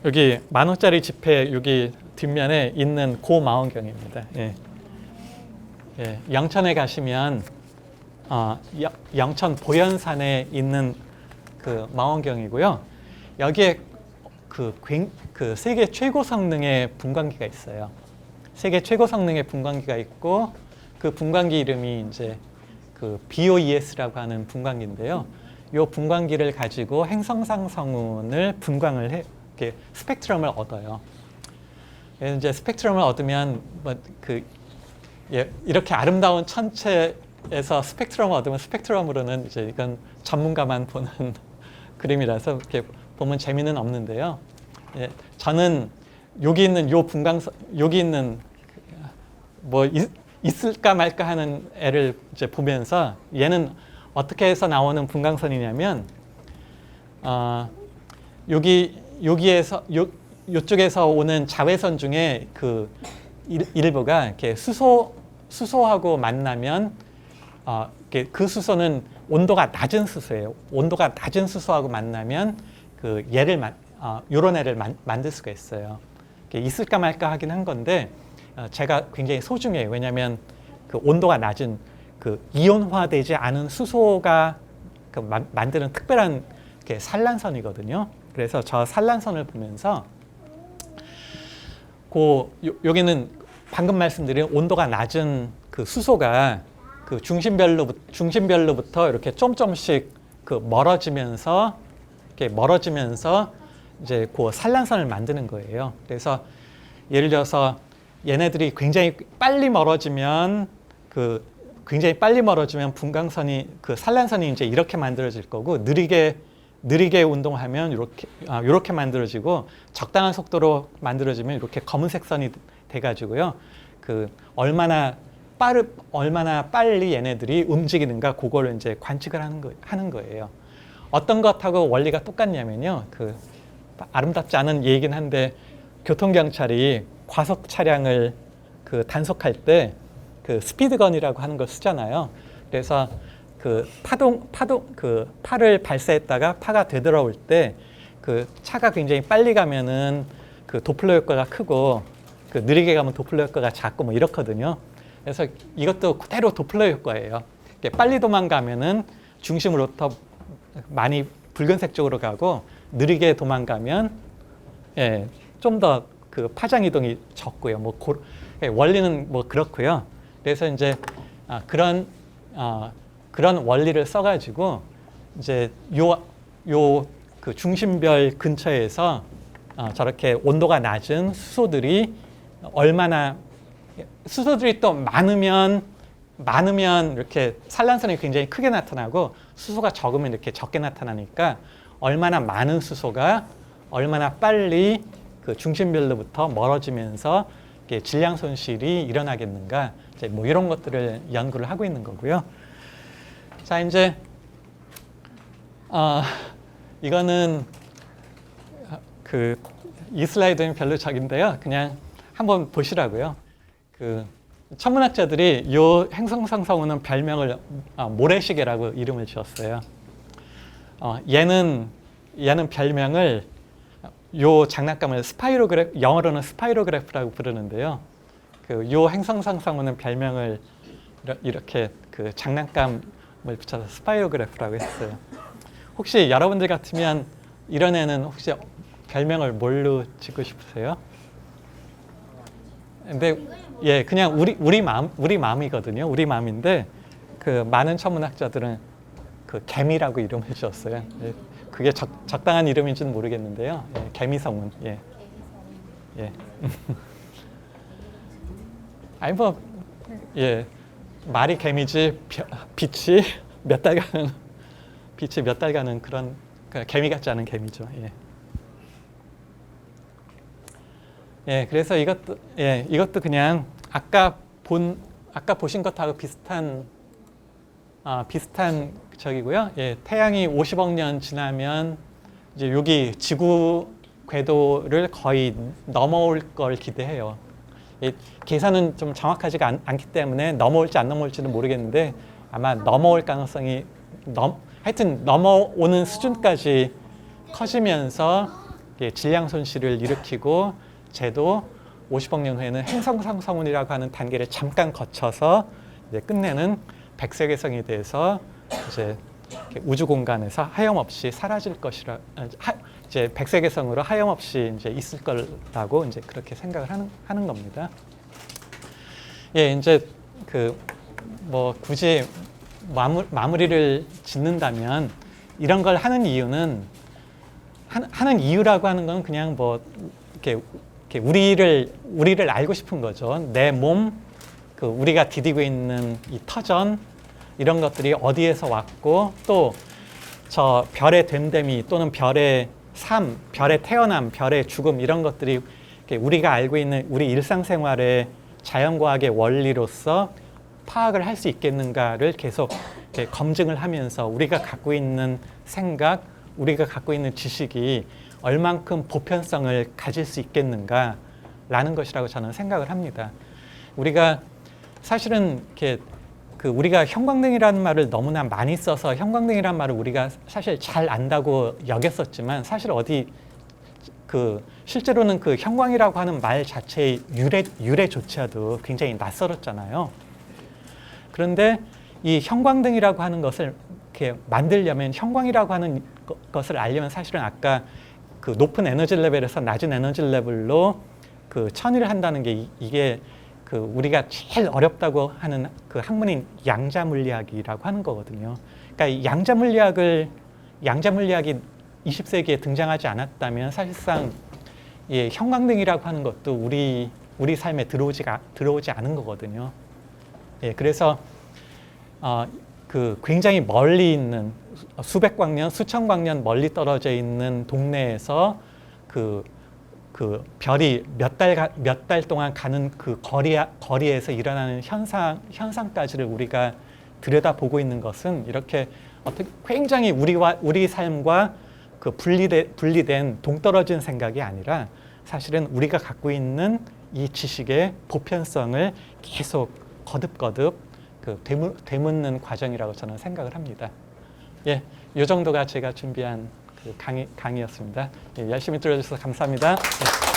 A: 여기 10,000원짜리 지폐 여기 뒷면에 있는 그 망원경입니다. 예. 예, 영천에 가시면 영천 보현산에 있는 그 망원경이고요. 여기에 그 세계 최고 성능의 분광기가 있어요. 세계 최고 성능의 분광기가 있고, 그 분광기 이름이 이제 그 BOES라고 하는 분광기인데요. 이 분광기를 가지고 행성상 성운을 분광을 해 이렇게 스펙트럼을 얻어요. 이제 스펙트럼을 얻으면 이렇게 아름다운 천체에서 스펙트럼을 얻으면 스펙트럼으로는 이제 이건 전문가만 보는 그림이라서 이렇게 보면 재미는 없는데요. 예, 저는 여기 있는 여기 있는 뭐 있을까 말까 하는 애를 이제 보면서 얘는 어떻게 해서 나오는 분광선이냐면 여기에서 이쪽에서 오는 자외선 중에 그 일부가 이렇게 수소하고 만나면 그 수소는 온도가 낮은 수소예요. 온도가 낮은 수소하고 만나면 그 요런 애를 만들 수가 있어요. 있을까 말까 하긴 한 건데 제가 굉장히 소중해요. 왜냐하면 그 온도가 낮은 그 이온화되지 않은 수소가 만드는 특별한 산란선이거든요. 그래서 저 산란선을 보면서 여기는 방금 말씀드린 온도가 낮은 그 수소가 그 중심별로부터 이렇게 좀씩 그 멀어지면서 이렇게 멀어지면서 이제 그 산란선을 만드는 거예요. 그래서 예를 들어서 얘네들이 굉장히 빨리 멀어지면 굉장히 빨리 멀어지면 분광선이 산란선이 이제 이렇게 만들어질 거고 느리게 운동하면 이렇게 만들어지고 적당한 속도로 만들어지면 이렇게 검은색 선이 돼가지고요. 얼마나 빨리 얘네들이 움직이는가 그거를 이제 관측을 하는 거예요. 어떤 것하고 원리가 똑같냐면요. 아름답지 않은 얘기긴 한데 교통경찰이 과속 차량을 단속할 때 스피드건이라고 하는 걸 쓰잖아요. 그래서 파를 발사했다가 파가 되돌아올 때 차가 굉장히 빨리 가면은 도플러 효과가 크고 느리게 가면 도플러 효과가 작고 뭐 이렇거든요. 그래서 이것도 그대로 도플러 효과예요. 빨리 도망가면은 중심으로부터 많이 붉은색 쪽으로 가고 느리게 도망가면 좀 더 파장 이동이 적고요. 원리는 뭐 그렇고요. 그래서 이제 그런 원리를 써가지고 이제 중심별 근처에서 저렇게 온도가 낮은 수소들이 또 많으면 이렇게 산란선이 굉장히 크게 나타나고 수소가 적으면 이렇게 적게 나타나니까 얼마나 많은 수소가 얼마나 빨리 중심별로부터 멀어지면서 질량 손실이 일어나겠는가, 이제 뭐 이런 것들을 연구를 하고 있는 거고요. 자, 이제 이거는 이 슬라이드는 별로 적인데요. 그냥 한번 보시라고요. 천문학자들이 이 행성상성운은 별명을 모래시계라고 이름을 지었어요. 얘는 별명을 요 장난감을 영어로는 스파이로그래프라고 부르는데요. 요 행성상성운은 별명을 이렇게 장난감을 붙여서 스파이로그래프라고 했어요. 혹시 여러분들 같으면 이런 애는 혹시 별명을 뭘로 짓고 싶으세요? 근데 그냥 우리 마음이거든요. 우리 마음인데 많은 천문학자들은 개미라고 이름을 지었어요. 그게 적당한 이름인지는 모르겠는데요. 개미성운. 아니 말이 개미지 빛이 몇 달간은 그런 개미 같지 않은 개미죠. 그래서 이것도 그냥 아까 보신 것하고 비슷한 적이고요. 태양이 50억 년 지나면 이제 여기 지구 궤도를 거의 넘어올 걸 기대해요. 계산은 좀 정확하지가 않기 때문에 넘어올지 안 넘어올지는 모르겠는데 아마 넘어올 가능성이 하여튼 넘어오는 수준까지 커지면서 질량 손실을 일으키고 쟤도 50억 년 후에는 행성상성운이라고 하는 단계를 잠깐 거쳐서 이제 끝내는 백색외성이 돼서 이제 우주 공간에서 하염없이 사라질 것이라, 이제 백색외성으로 하염없이 이제 있을 거라고 이제 그렇게 생각을 하는 겁니다. 이제 뭐 굳이 마무리를 짓는다면 이런 걸 하는 이유는 하는 이유라고 하는 건 그냥 뭐 이렇게 우리를 알고 싶은 거죠. 내 몸, 우리가 디디고 있는 이 터전 이런 것들이 어디에서 왔고 또 저 별의 됨됨이 또는 별의 삶, 별의 태어남, 별의 죽음 이런 것들이 우리가 알고 있는 우리 일상생활의 자연과학의 원리로서 파악을 할 수 있겠는가를 계속 검증을 하면서 우리가 갖고 있는 생각, 우리가 갖고 있는 지식이 얼만큼 보편성을 가질 수 있겠는가라는 것이라고 저는 생각을 합니다. 우리가 사실은 우리가 형광등이라는 말을 너무나 많이 써서 형광등이라는 말을 우리가 사실 잘 안다고 여겼었지만 사실 실제로는 형광이라고 하는 말 자체의 유래조차도 굉장히 낯설었잖아요. 그런데 이 형광등이라고 하는 것을 이렇게 만들려면 형광이라고 하는 것을 알려면 사실은 아까 높은 에너지 레벨에서 낮은 에너지 레벨로 천일을 한다는 게 이게 우리가 제일 어렵다고 하는 학문인 양자물리학이라고 하는 거거든요. 그러니까 이 양자물리학이 20세기에 등장하지 않았다면 사실상 예, 형광등이라고 하는 것도 우리 삶에 들어오지 않은 거거든요. 예, 그래서 그 굉장히 멀리 있는 수백 광년, 수천 광년 멀리 떨어져 있는 동네에서 그 별이 몇 달 동안 가는 그 거리에서 일어나는 현상까지를 우리가 들여다보고 있는 것은 이렇게 어떻게 굉장히 우리 삶과 그 분리된 동떨어진 생각이 아니라 사실은 우리가 갖고 있는 이 지식의 보편성을 계속 거듭 그 되묻는 과정이라고 저는 생각을 합니다. 예, 이 정도가 제가 준비한 그 강의였습니다. 예, 열심히 들어주셔서 감사합니다. 예.